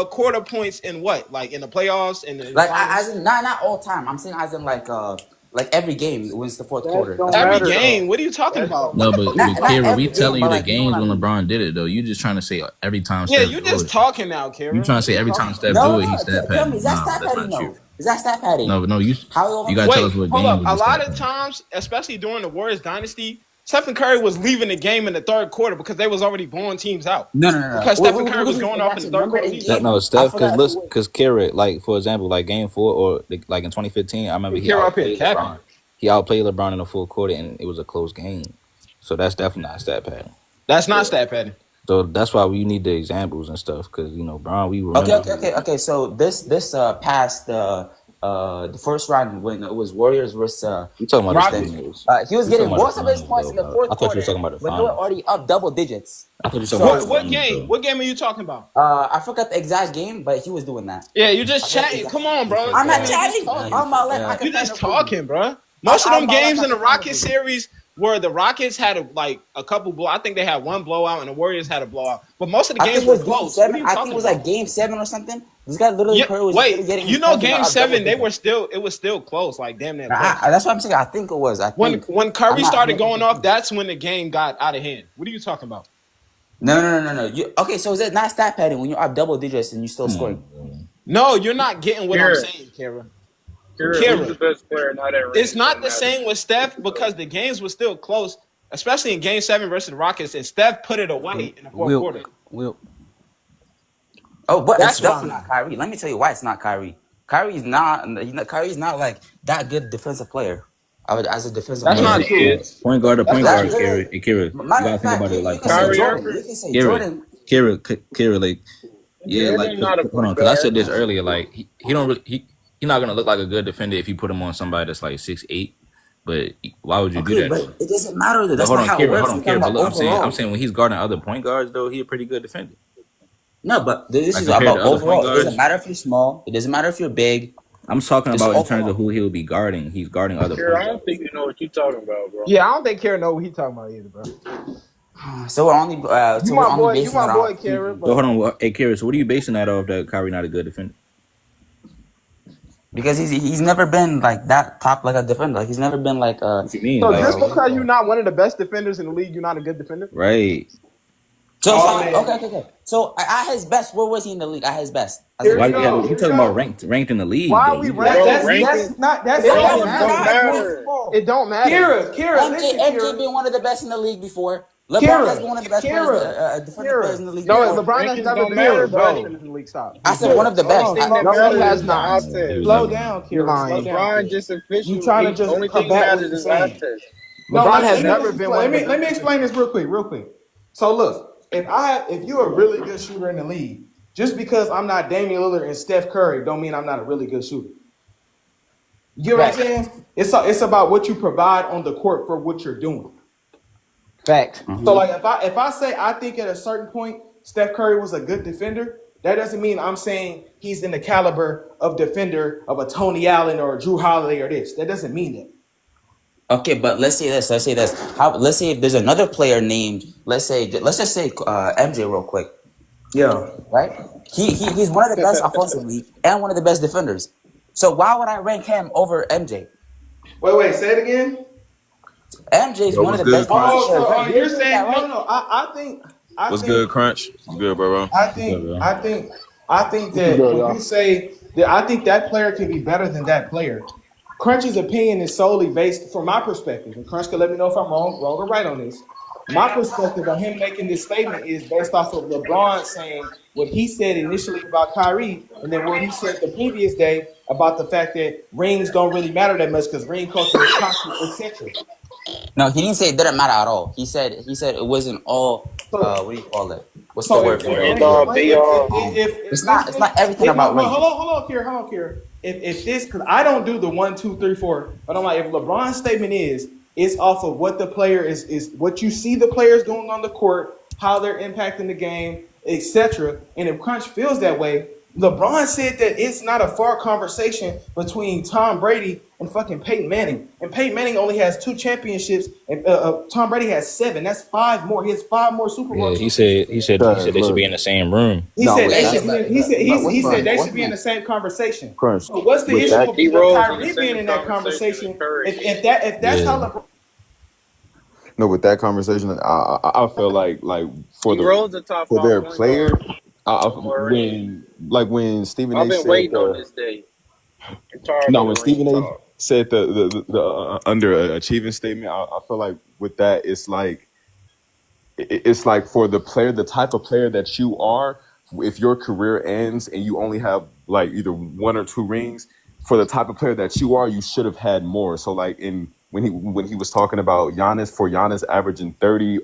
Speaker 3: quarter points in what? Like in the playoffs and in the
Speaker 8: Like
Speaker 3: finals?
Speaker 8: as in not all time. I'm saying as in like every game wins the fourth
Speaker 7: That
Speaker 8: quarter.
Speaker 7: don't
Speaker 8: That's what I'm
Speaker 3: Every
Speaker 7: matter
Speaker 8: saying.
Speaker 7: though.
Speaker 3: game. What are you talking
Speaker 7: That
Speaker 3: about?
Speaker 7: don't
Speaker 3: What
Speaker 1: No,
Speaker 3: the
Speaker 1: but
Speaker 3: fuck are you talking
Speaker 1: Kira,
Speaker 3: about?
Speaker 1: we
Speaker 8: every game,
Speaker 1: telling you
Speaker 8: but
Speaker 1: the
Speaker 8: like you know what
Speaker 1: games
Speaker 8: I
Speaker 1: when
Speaker 8: mean.
Speaker 1: LeBron did it though. You just trying to say every time
Speaker 3: Yeah,
Speaker 1: Steph
Speaker 3: you
Speaker 1: do
Speaker 3: just
Speaker 1: it.
Speaker 3: talking now,
Speaker 1: You
Speaker 3: Kara.
Speaker 1: trying to
Speaker 3: What are
Speaker 1: say
Speaker 3: you
Speaker 1: every
Speaker 3: talking
Speaker 1: time
Speaker 3: about?
Speaker 1: Steph do it, he's
Speaker 8: No,
Speaker 1: stat
Speaker 8: tell me,
Speaker 1: padding.
Speaker 8: is that
Speaker 1: Nah,
Speaker 8: stat
Speaker 1: that's
Speaker 8: padding?
Speaker 1: not true.
Speaker 8: No, is that stat padding?
Speaker 1: No, you
Speaker 8: How
Speaker 1: you
Speaker 8: long?
Speaker 1: gotta tell us
Speaker 3: Wait,
Speaker 1: what
Speaker 3: hold
Speaker 1: game
Speaker 3: up.
Speaker 1: was
Speaker 3: A
Speaker 1: the
Speaker 3: lot
Speaker 1: stat
Speaker 3: of
Speaker 1: padding.
Speaker 3: times, especially during the Warriors dynasty, Stephen Curry was leaving the game in the third quarter because they was already blowing teams out.
Speaker 8: No.
Speaker 3: Because Stephen Curry was going
Speaker 8: And
Speaker 3: off in
Speaker 8: that's
Speaker 3: the
Speaker 8: it.
Speaker 3: third
Speaker 8: Remember
Speaker 3: quarter
Speaker 8: in
Speaker 3: lead.
Speaker 1: That
Speaker 8: game,
Speaker 1: no
Speaker 8: I
Speaker 1: Steph,
Speaker 8: forgot if it was.
Speaker 1: cause Kira, like for example, like game 4 or like in 2015, I remember
Speaker 3: Hey,
Speaker 1: he
Speaker 3: Kara up here
Speaker 1: outplayed
Speaker 3: capping.
Speaker 1: LeBron. He outplayed LeBron in the full quarter, and it was a close game. So that's definitely not stat pattern.
Speaker 3: That's not stat padding.
Speaker 1: So that's why we need the examples and stuff, because Bron, we remember.
Speaker 8: Okay. So this past the first round when it was Warriors versus
Speaker 1: You talking about the
Speaker 8: Houston.
Speaker 1: finals?
Speaker 8: He was
Speaker 1: You talking
Speaker 8: getting
Speaker 1: about the
Speaker 8: most of his
Speaker 1: finals
Speaker 8: points in the
Speaker 1: though?
Speaker 8: fourth
Speaker 1: I thought you was
Speaker 8: quarter
Speaker 1: talking about the
Speaker 8: when they were
Speaker 1: finals.
Speaker 8: already up double digits.
Speaker 1: I thought you was talking about the
Speaker 3: What
Speaker 1: finals
Speaker 3: game?
Speaker 1: though.
Speaker 3: What game are you talking about?
Speaker 8: I forgot the exact game, but he was doing that.
Speaker 3: Yeah, you just
Speaker 8: I forgot the
Speaker 3: chatting.
Speaker 8: exact.
Speaker 3: Come on, bro.
Speaker 8: I'm
Speaker 3: You
Speaker 8: not
Speaker 3: just
Speaker 8: chatting.
Speaker 3: talking.
Speaker 8: I'm about like I can
Speaker 3: You
Speaker 8: find
Speaker 3: just
Speaker 8: it for you.
Speaker 3: talking, bro. Most of them
Speaker 8: I'm about like
Speaker 3: games
Speaker 8: I
Speaker 3: in the
Speaker 8: can find it
Speaker 3: Rockets
Speaker 8: for you.
Speaker 3: series where the Rockets had a couple blow. I think they had one blowout and the Warriors had a blowout. But most of the
Speaker 8: I
Speaker 3: games
Speaker 8: think it
Speaker 3: were
Speaker 8: was game
Speaker 3: close. What are
Speaker 8: seven.
Speaker 3: you
Speaker 8: I think
Speaker 3: talking
Speaker 8: it was
Speaker 3: about?
Speaker 8: like game 7 or something. This guy literally
Speaker 3: Yeah,
Speaker 8: Curry was literally
Speaker 3: wait.
Speaker 8: getting
Speaker 3: You
Speaker 8: his
Speaker 3: know,
Speaker 8: points and they're
Speaker 3: game
Speaker 8: up double
Speaker 3: 7,
Speaker 8: digits.
Speaker 3: it was still close, like damn near close.
Speaker 8: That's what I'm saying. I think it was. I think
Speaker 3: When
Speaker 8: I'm
Speaker 3: Curry
Speaker 8: not
Speaker 3: started
Speaker 8: 100%
Speaker 3: going off,
Speaker 8: sure.
Speaker 3: that's when the game got out of hand. What are you talking about?
Speaker 8: No. Okay, so is it not stat padding when you're up double digits and you're still
Speaker 1: Come
Speaker 8: scoring?
Speaker 1: on, bro.
Speaker 3: No, you're not getting what I'm
Speaker 6: Kira,
Speaker 3: saying, Kara.
Speaker 6: who's the best player? Not that
Speaker 3: It's
Speaker 6: range
Speaker 3: not
Speaker 6: don't
Speaker 3: the
Speaker 6: matter.
Speaker 3: same with Steph because the games were still close, especially in game 7 versus the Rockets, and Steph put it away in the fourth quarter.
Speaker 5: Will.
Speaker 8: Oh, but
Speaker 3: That's
Speaker 8: it's
Speaker 3: what I
Speaker 8: definitely
Speaker 3: mean.
Speaker 8: not Kyrie. Let me tell you why it's not Kyrie. Kyrie's not like that good defensive player. As a defensive
Speaker 3: That's
Speaker 8: player.
Speaker 3: not
Speaker 6: Yes, he
Speaker 3: true.
Speaker 6: is.
Speaker 1: Point guard to
Speaker 3: That's
Speaker 1: point
Speaker 3: not
Speaker 8: That
Speaker 1: guard,
Speaker 3: true.
Speaker 8: literally,
Speaker 1: Kira. You
Speaker 8: matter
Speaker 1: gotta
Speaker 8: of
Speaker 1: think
Speaker 8: fact,
Speaker 1: about it
Speaker 8: you
Speaker 1: like
Speaker 8: can say
Speaker 1: point
Speaker 6: Kyrie
Speaker 1: guard.
Speaker 8: Jordan. You
Speaker 6: Irving.
Speaker 8: can say
Speaker 1: Kira,
Speaker 8: Jordan.
Speaker 1: Kira, like yeah, like
Speaker 6: Irving not a
Speaker 1: hold on,
Speaker 6: point
Speaker 1: because I
Speaker 6: guard.
Speaker 1: said this earlier. Like he don't really he not gonna look like a good defender if you put him on somebody that's like 6'8". But why would you do
Speaker 8: Okay,
Speaker 1: that
Speaker 8: but
Speaker 1: though?
Speaker 8: it doesn't matter.
Speaker 1: But
Speaker 8: That's not how it works. We're talking
Speaker 1: Kira. But
Speaker 8: about
Speaker 1: look, I'm
Speaker 8: overall.
Speaker 1: saying when he's guarding other point guards though, he a pretty good defender.
Speaker 8: No, but this
Speaker 1: Like
Speaker 8: is
Speaker 1: compared
Speaker 8: about
Speaker 1: to other point
Speaker 8: overall. It doesn't
Speaker 1: guards,
Speaker 8: matter if you're small. It doesn't matter if you're big.
Speaker 1: I'm talking
Speaker 8: Just
Speaker 1: about in terms of
Speaker 8: overall.
Speaker 1: who he'll be guarding. He's guarding other
Speaker 6: Kira,
Speaker 1: point
Speaker 6: I don't
Speaker 1: guards.
Speaker 6: think you know what you're talking about, bro.
Speaker 3: Yeah, I don't think Kara know what he's talking about either, bro.
Speaker 8: So we're only
Speaker 3: You
Speaker 8: basing
Speaker 3: my
Speaker 8: it
Speaker 3: boy,
Speaker 8: off
Speaker 3: Kara,
Speaker 1: So
Speaker 3: but
Speaker 1: hold on, hey Kira, so what are you basing that off that Kyrie not a good defender?
Speaker 8: because he's never been like that top like a defender. Like he's never been like
Speaker 1: What you mean?
Speaker 3: so
Speaker 1: Like
Speaker 3: just because you're not one of the best defenders in the league, you're not a good defender?
Speaker 1: right.
Speaker 2: Oh, man.
Speaker 8: Okay. So at his best, where was he in the league? At his best, as a
Speaker 2: Here
Speaker 1: Why
Speaker 2: we
Speaker 1: you,
Speaker 8: defender.
Speaker 2: go.
Speaker 1: you
Speaker 2: Here we
Speaker 1: talking about
Speaker 2: go.
Speaker 1: ranked in the league
Speaker 3: Why
Speaker 1: though?
Speaker 3: are we
Speaker 1: You just-
Speaker 3: ranking?
Speaker 2: That's
Speaker 6: ranking-
Speaker 2: not that's
Speaker 3: It
Speaker 2: not
Speaker 3: don't
Speaker 2: what
Speaker 3: matter.
Speaker 6: Don't
Speaker 2: matters.
Speaker 6: matter.
Speaker 3: It don't matter.
Speaker 2: Kira, listen,
Speaker 8: MJ
Speaker 2: Kira.
Speaker 8: been one of the best in the league before. LeBron has been one of the best players, defensive players in the league
Speaker 3: No,
Speaker 8: before.
Speaker 3: LeBron has
Speaker 6: Rankings
Speaker 3: never
Speaker 6: don't
Speaker 3: been
Speaker 6: matter,
Speaker 3: one of the best
Speaker 6: bro.
Speaker 3: defenders in the league. Stop.
Speaker 8: I said one of the best.
Speaker 2: Hold on,
Speaker 6: Thing that
Speaker 3: No, he
Speaker 6: matters
Speaker 3: has
Speaker 6: is the
Speaker 3: not.
Speaker 6: eye
Speaker 1: It
Speaker 6: test.
Speaker 1: was
Speaker 2: slow
Speaker 1: never.
Speaker 2: down,
Speaker 3: You're
Speaker 2: Kira.
Speaker 3: lying.
Speaker 2: Slow down.
Speaker 6: LeBron
Speaker 2: Kira.
Speaker 6: just official.
Speaker 2: You trying to just
Speaker 6: Only thing
Speaker 2: combat what
Speaker 6: matters
Speaker 2: you're
Speaker 6: is eye
Speaker 2: saying.
Speaker 6: test.
Speaker 2: No,
Speaker 3: LeBron has
Speaker 2: me
Speaker 3: never
Speaker 2: just
Speaker 3: been one of the
Speaker 2: let me
Speaker 3: best.
Speaker 2: explain this real quick. So look, if you're a really good shooter in the league, just because I'm not Damian Lillard and Steph Curry, don't mean I'm not a really good shooter. You know what I'm saying? It's about what you provide on the court for what you're doing.
Speaker 3: Fact.
Speaker 2: So like if I say I think at a certain point Steph Curry was a good defender, that doesn't mean I'm saying he's in the caliber of defender of a Tony Allen or a Drew Holiday or this. That doesn't mean that.
Speaker 8: Okay, but let's say this. Let's say if there's another player named, let's just say MJ real quick,
Speaker 2: Yeah.
Speaker 8: right? He's one of the best offensively and one of the best defenders. So why would I rank him over MJ?
Speaker 2: Wait, say it again.
Speaker 8: MJ's
Speaker 9: Yo,
Speaker 8: one of
Speaker 9: what's
Speaker 8: the
Speaker 9: good,
Speaker 8: best defensive
Speaker 9: Crunch?
Speaker 2: Oh,
Speaker 8: players.
Speaker 2: so
Speaker 8: Right? You
Speaker 2: you're
Speaker 8: agree with that,
Speaker 2: saying
Speaker 8: right?
Speaker 2: no. I
Speaker 9: What's
Speaker 2: think
Speaker 9: good, Crunch? What's good, bro?
Speaker 2: I
Speaker 1: What's up,
Speaker 2: think
Speaker 1: bro?
Speaker 2: I think I think
Speaker 10: What's good,
Speaker 2: that when you
Speaker 10: y'all?
Speaker 2: say that, I think that player can be better than that player. Crunch's opinion is solely based from my perspective, and Crunch can let me know if I'm wrong or right on this. My perspective on him making this statement is based off of LeBron saying what he said initially about Kyrie, and then what he said the previous day about the fact that rings don't really matter that much because ring culture is toxic, etc.
Speaker 8: No, he didn't say it didn't matter at all. He said it wasn't all.
Speaker 2: So
Speaker 8: What do you call it? What's the
Speaker 2: So
Speaker 8: word for
Speaker 2: if
Speaker 8: it?
Speaker 6: End
Speaker 2: Ring, if
Speaker 6: all
Speaker 2: Ring,
Speaker 6: be all.
Speaker 2: if
Speaker 8: It's
Speaker 2: this
Speaker 8: not. It's
Speaker 2: thing,
Speaker 8: not everything
Speaker 2: if no,
Speaker 8: about
Speaker 2: no,
Speaker 8: rings.
Speaker 2: hold on, Kira. If this, because I don't do the 1, 2, 3, 4, but I'm like, if LeBron's statement is, it's off of what the player is what you see the players doing on the court, how they're impacting the game, etc. And if Crunch feels that way, LeBron said that it's not a far conversation between Tom Brady and fucking Peyton Manning. And Peyton Manning only has 2 championships, and Tom Brady has 7. That's 5 more. He has 5 more Super Bowl
Speaker 1: Yeah, he
Speaker 2: championships
Speaker 1: said
Speaker 2: than
Speaker 1: he
Speaker 2: that.
Speaker 1: said he said
Speaker 10: Cause
Speaker 1: they should be
Speaker 10: look,
Speaker 1: in the same room.
Speaker 2: He
Speaker 10: no,
Speaker 2: said
Speaker 10: with
Speaker 2: they
Speaker 8: Yeah,
Speaker 10: that,
Speaker 2: should be. He said
Speaker 10: look,
Speaker 2: he said they
Speaker 10: what's
Speaker 2: should be in
Speaker 10: my
Speaker 2: the same conversation.
Speaker 10: Crunch?
Speaker 2: So what's the
Speaker 10: With
Speaker 2: issue
Speaker 10: that,
Speaker 2: of,
Speaker 6: D
Speaker 2: of
Speaker 6: Rose in the
Speaker 2: Kyrie being
Speaker 6: same
Speaker 2: in that
Speaker 6: conversation as
Speaker 2: conversation?
Speaker 6: Curry.
Speaker 2: If that's how
Speaker 1: Yeah.
Speaker 2: LeBron.
Speaker 10: no, with that conversation, I feel like for
Speaker 6: D
Speaker 10: the
Speaker 6: Rose the top
Speaker 10: for
Speaker 6: 5
Speaker 10: their
Speaker 6: point guard
Speaker 10: player,
Speaker 6: with more rings.
Speaker 10: when Stephen
Speaker 6: I've
Speaker 10: A.
Speaker 6: been
Speaker 10: said
Speaker 6: waiting on this day. I'm tired of
Speaker 10: no,
Speaker 6: the
Speaker 10: when
Speaker 6: ring
Speaker 10: Stephen A.
Speaker 6: talk.
Speaker 10: said the underachieving statement, I feel like with that, it's like for the player, the type of player that you are, if your career ends and you only have like either 1 or 2 rings, for the type of player that you are, you should have had more. So like when he was talking about Giannis averaging 30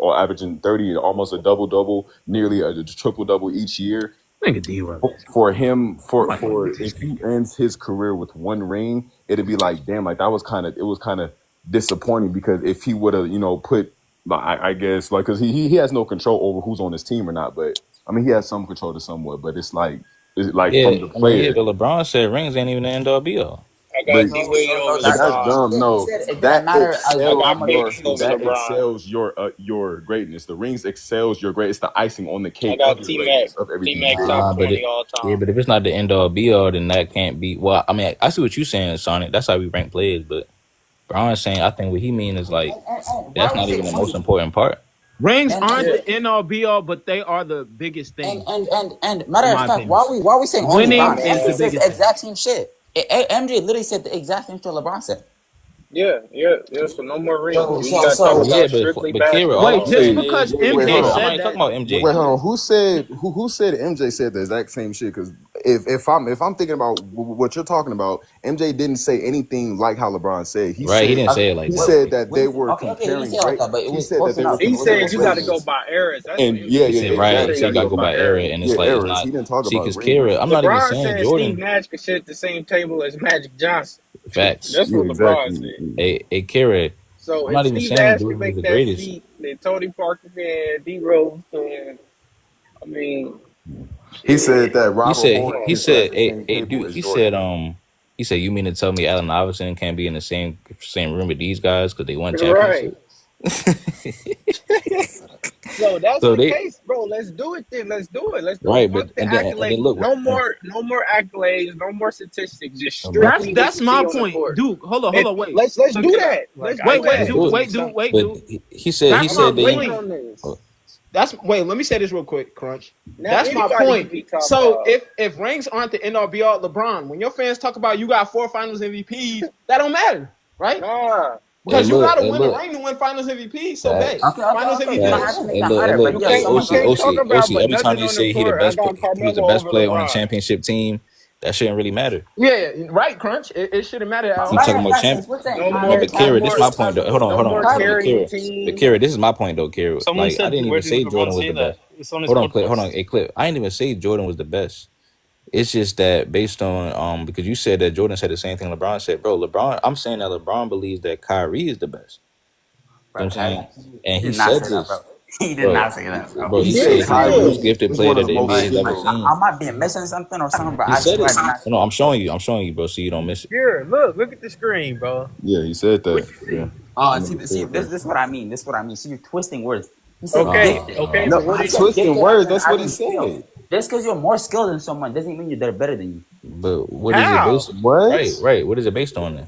Speaker 10: and almost a double double, nearly a triple double each year.
Speaker 3: Nigga D Rose.
Speaker 10: For him,
Speaker 3: I'm not gonna
Speaker 10: for
Speaker 3: get this
Speaker 10: if he
Speaker 3: game.
Speaker 10: ends his career with 1 ring, it'd be like, damn, like that was kind of disappointing because if he would have, put, I guess, like, because he has no control over who's on his team or not, but I mean, he has some control to somewhat, but it's like
Speaker 1: Yeah,
Speaker 10: from the
Speaker 1: I mean, yeah,
Speaker 10: player.
Speaker 1: but LeBron said rings ain't even the end all be all.
Speaker 6: I
Speaker 10: But
Speaker 6: got D
Speaker 8: no,
Speaker 6: Wade
Speaker 8: no,
Speaker 6: over
Speaker 10: but
Speaker 8: that's
Speaker 10: that's
Speaker 6: LeBron.
Speaker 10: dumb.
Speaker 8: he
Speaker 10: No,
Speaker 8: said it didn't
Speaker 10: that
Speaker 8: matter
Speaker 6: I
Speaker 10: excels
Speaker 6: got
Speaker 8: how many.
Speaker 6: KD
Speaker 10: your
Speaker 6: over
Speaker 10: that
Speaker 6: LeBron.
Speaker 10: excels your greatness. The rings excels your great. It's the icing on the
Speaker 6: I
Speaker 10: cake of
Speaker 6: got
Speaker 10: your
Speaker 6: T Mac.
Speaker 10: greatness of
Speaker 6: T
Speaker 10: everything you
Speaker 6: Mac
Speaker 10: did.
Speaker 6: top
Speaker 1: But
Speaker 6: 20 all
Speaker 1: yeah,
Speaker 6: time.
Speaker 1: but if it's not the end all be all, then that can't be. Well, I mean, I see what you're saying, Sonic. That's how we rank players. But Brian's saying, I think what he means is like
Speaker 8: Why
Speaker 1: that's
Speaker 8: we
Speaker 1: not
Speaker 8: say
Speaker 1: even the most
Speaker 8: 20?
Speaker 1: important part.
Speaker 3: Rings aren't
Speaker 8: And
Speaker 6: Yeah.
Speaker 3: the end all be all, but they are the biggest thing,
Speaker 8: matter
Speaker 3: in
Speaker 8: of
Speaker 3: my
Speaker 8: fact,
Speaker 3: opinion.
Speaker 8: why we saying only
Speaker 6: Nah,
Speaker 3: Winning
Speaker 8: LeBron?
Speaker 3: is the
Speaker 8: MJ
Speaker 6: man.
Speaker 8: says the
Speaker 3: biggest thing.
Speaker 8: exact same shit. MJ literally said the exact same shit LeBron said.
Speaker 6: Yeah. So no more rings.
Speaker 8: So
Speaker 6: We
Speaker 8: so
Speaker 6: got to talk
Speaker 1: But
Speaker 8: so
Speaker 1: yeah,
Speaker 6: about strictly
Speaker 1: but Kira, all
Speaker 6: basketball.
Speaker 1: I'm
Speaker 3: Wait, just
Speaker 1: saying
Speaker 10: Wait,
Speaker 1: is,
Speaker 3: because
Speaker 10: wait, hold
Speaker 3: MJ
Speaker 1: I'm
Speaker 10: on.
Speaker 1: not
Speaker 3: said
Speaker 1: even talking
Speaker 3: that,
Speaker 1: about MJ.
Speaker 10: Wait, hold on.
Speaker 3: winning.
Speaker 10: Who said MJ said the exact same shit? Because if I'm thinking about what you're talking about, MJ didn't say anything like how LeBron said. He
Speaker 1: Right? He
Speaker 10: said
Speaker 1: didn't say it like
Speaker 10: he
Speaker 1: that.
Speaker 10: said that
Speaker 8: what
Speaker 10: they
Speaker 8: do you think?
Speaker 10: were
Speaker 8: Okay, he didn't
Speaker 10: comparing
Speaker 8: say it like
Speaker 10: great.
Speaker 8: that, but it
Speaker 10: He
Speaker 8: was
Speaker 10: said that
Speaker 8: close
Speaker 10: they were
Speaker 8: enough.
Speaker 6: He
Speaker 8: It was
Speaker 6: said
Speaker 10: comparing
Speaker 8: close
Speaker 6: you got
Speaker 8: enough.
Speaker 6: to go
Speaker 10: greatness.
Speaker 6: by eras. That's what
Speaker 10: And
Speaker 6: MJ
Speaker 1: He said,
Speaker 6: said. He
Speaker 1: right.
Speaker 6: didn't
Speaker 1: He
Speaker 6: say you
Speaker 1: said,
Speaker 6: got
Speaker 1: you
Speaker 6: to
Speaker 1: gotta
Speaker 6: go
Speaker 1: go
Speaker 6: by
Speaker 1: by era.
Speaker 6: eras.
Speaker 1: And
Speaker 10: yeah,
Speaker 1: it's like, it's
Speaker 10: errors.
Speaker 1: not,
Speaker 10: He didn't talk
Speaker 1: see,
Speaker 10: about
Speaker 1: because
Speaker 10: rings.
Speaker 1: Kira, I'm not even
Speaker 6: LeBron
Speaker 1: saying
Speaker 6: said Steve
Speaker 1: Jordan.
Speaker 6: Nash could sit at the same table as Magic Johnson.
Speaker 1: Facts.
Speaker 6: That's
Speaker 10: Yeah,
Speaker 6: what LeBron
Speaker 10: exactly.
Speaker 6: said.
Speaker 1: A Kira,
Speaker 6: So
Speaker 1: I'm
Speaker 6: if
Speaker 1: not even
Speaker 6: Steve
Speaker 1: saying
Speaker 6: Nash can
Speaker 1: Jordan was
Speaker 6: make
Speaker 1: the
Speaker 6: that
Speaker 1: greatest.
Speaker 6: seat, then Tony Parker can, D Rose can. I mean,
Speaker 10: He said
Speaker 6: shit.
Speaker 10: that
Speaker 1: He
Speaker 10: Robert
Speaker 1: said,
Speaker 10: Horry
Speaker 1: he
Speaker 10: can sit at
Speaker 1: said,
Speaker 10: the same
Speaker 1: a
Speaker 10: table
Speaker 1: dude,
Speaker 10: as Jordan.
Speaker 1: he said, you mean to tell me Allen Iverson can't be in the same room with these guys because they won
Speaker 6: Right.
Speaker 1: championship?
Speaker 6: So that's
Speaker 1: So
Speaker 6: the
Speaker 1: they,
Speaker 6: case, bro. Let's do it then. Let's do it. Let's do it.
Speaker 1: right.
Speaker 6: Fuck
Speaker 1: But,
Speaker 6: the
Speaker 1: and then
Speaker 6: accolades.
Speaker 1: look,
Speaker 6: No more accolades. No more statistics. Just
Speaker 1: but
Speaker 3: That's
Speaker 6: strictly what
Speaker 3: that's
Speaker 6: you see
Speaker 3: my
Speaker 6: on the
Speaker 3: point,
Speaker 6: court.
Speaker 3: Duke.
Speaker 6: And
Speaker 3: Hold on, wait.
Speaker 6: let's
Speaker 4: So
Speaker 6: do
Speaker 4: can I,
Speaker 6: that.
Speaker 4: like,
Speaker 6: Let's
Speaker 4: I
Speaker 6: do
Speaker 3: Wait,
Speaker 1: let's
Speaker 6: that.
Speaker 4: can
Speaker 1: do it.
Speaker 3: Duke,
Speaker 4: say something?
Speaker 3: Duke.
Speaker 1: But he said,
Speaker 6: I'm
Speaker 3: That's my
Speaker 6: just
Speaker 1: they,
Speaker 6: waiting
Speaker 3: point.
Speaker 6: on this.
Speaker 3: Wait, let me say this real quick, Crunch.
Speaker 6: Now
Speaker 3: That's my
Speaker 6: anybody can
Speaker 3: point.
Speaker 6: be top
Speaker 3: So
Speaker 6: five.
Speaker 3: if rings aren't the end all be all, LeBron, when your fans talk about you got 4 Finals MVPs, that don't matter, right?
Speaker 6: Nah.
Speaker 3: Because you gotta
Speaker 1: hey,
Speaker 3: win a
Speaker 1: look,
Speaker 3: ring to win Finals MVP. So bet
Speaker 1: facts,
Speaker 3: Finals
Speaker 8: You don't
Speaker 3: MVP.
Speaker 8: have
Speaker 1: facts.
Speaker 8: to make
Speaker 1: Hey,
Speaker 8: that
Speaker 1: look,
Speaker 8: matter, but
Speaker 6: You
Speaker 8: you have
Speaker 6: can't
Speaker 8: someone
Speaker 6: you
Speaker 8: else.
Speaker 6: can't talk about but
Speaker 1: Every time
Speaker 6: nothing
Speaker 1: they
Speaker 6: on the
Speaker 1: say
Speaker 6: court. I got
Speaker 1: he was the
Speaker 6: Carmelo
Speaker 1: best
Speaker 6: over
Speaker 1: player on a
Speaker 6: LeBron.
Speaker 1: championship team, that shouldn't really matter.
Speaker 3: Yeah, right, Crunch. It shouldn't matter at
Speaker 1: You
Speaker 3: all.
Speaker 8: Matter
Speaker 1: talking
Speaker 8: of
Speaker 1: about
Speaker 8: fact,
Speaker 1: champ?
Speaker 8: since we're saying
Speaker 6: No
Speaker 1: No,
Speaker 6: more
Speaker 8: Kyrie,
Speaker 1: but
Speaker 6: no
Speaker 8: Kyrie,
Speaker 1: Kira, this is
Speaker 6: more
Speaker 1: my point though. Hold on,
Speaker 6: no
Speaker 1: hold on.
Speaker 6: more
Speaker 8: Kyrie,
Speaker 1: But
Speaker 6: carrying
Speaker 1: Kira,
Speaker 6: teams.
Speaker 1: This is my point though, Kira.
Speaker 4: Someone
Speaker 1: Like I
Speaker 4: said,
Speaker 1: didn't
Speaker 4: where
Speaker 1: even
Speaker 4: did
Speaker 1: say
Speaker 4: LeBron
Speaker 1: Jordan was
Speaker 4: say
Speaker 1: the
Speaker 4: that?
Speaker 1: best.
Speaker 4: It's on his
Speaker 1: Hold on, Clip. Hold
Speaker 4: podcast.
Speaker 1: on, a Clip. I didn't even say Jordan was the best. It's just that based on because you said that Jordan said the same thing LeBron said, bro. I'm saying that LeBron believes that Kyrie is the best. You know what
Speaker 8: bro.
Speaker 1: I'm saying?
Speaker 8: He
Speaker 1: And he
Speaker 8: did not
Speaker 1: said
Speaker 8: say that, bro.
Speaker 1: this,
Speaker 8: He did
Speaker 1: bro.
Speaker 8: not say that, bro.
Speaker 1: Bro,
Speaker 10: He
Speaker 1: he
Speaker 6: Yes,
Speaker 10: said
Speaker 1: said
Speaker 6: he
Speaker 1: he's the most
Speaker 10: Kyrie
Speaker 6: did.
Speaker 1: gifted
Speaker 10: is
Speaker 1: player
Speaker 10: one of
Speaker 1: that
Speaker 10: the
Speaker 1: the NBA
Speaker 10: most
Speaker 1: has ever
Speaker 10: skilled.
Speaker 1: seen.
Speaker 8: I might be missing something or something, but
Speaker 1: He
Speaker 8: I
Speaker 1: said
Speaker 8: swear I
Speaker 1: it.
Speaker 8: did not say
Speaker 1: No,
Speaker 8: that.
Speaker 1: I'm showing you, bro, so you don't miss it.
Speaker 6: Here, look at the screen, bro.
Speaker 10: Yeah, he said
Speaker 6: What
Speaker 10: that.
Speaker 6: you
Speaker 10: Yeah.
Speaker 6: see?
Speaker 10: I'm
Speaker 8: See,
Speaker 10: gonna say it
Speaker 8: this
Speaker 10: first.
Speaker 8: is what I mean. This is what I mean. See, you're twisting words. He said
Speaker 6: Okay,
Speaker 8: gifted.
Speaker 6: okay,
Speaker 10: No,
Speaker 6: but what
Speaker 10: I'm
Speaker 8: He
Speaker 6: did
Speaker 8: said
Speaker 10: twisting
Speaker 8: gifted as
Speaker 10: words.
Speaker 8: in
Speaker 10: That's what he
Speaker 8: having skill.
Speaker 10: said.
Speaker 8: Just because you're more skilled than someone doesn't mean they're better than you.
Speaker 1: But what is it
Speaker 6: how?
Speaker 1: based?
Speaker 10: What?
Speaker 1: Right. What is it based on then?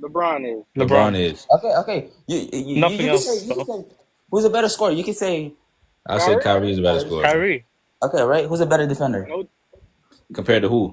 Speaker 6: LeBron is.
Speaker 1: LeBron
Speaker 4: LeBron.
Speaker 1: is.
Speaker 8: Okay.
Speaker 4: Nothing
Speaker 8: You
Speaker 4: else
Speaker 8: can
Speaker 4: though.
Speaker 8: say who's a better scorer? You can say
Speaker 1: I said
Speaker 6: Kyrie?
Speaker 1: Kyrie is a better scorer.
Speaker 4: Kyrie.
Speaker 8: okay, right? Who's a better defender?
Speaker 6: No.
Speaker 1: Compared to who?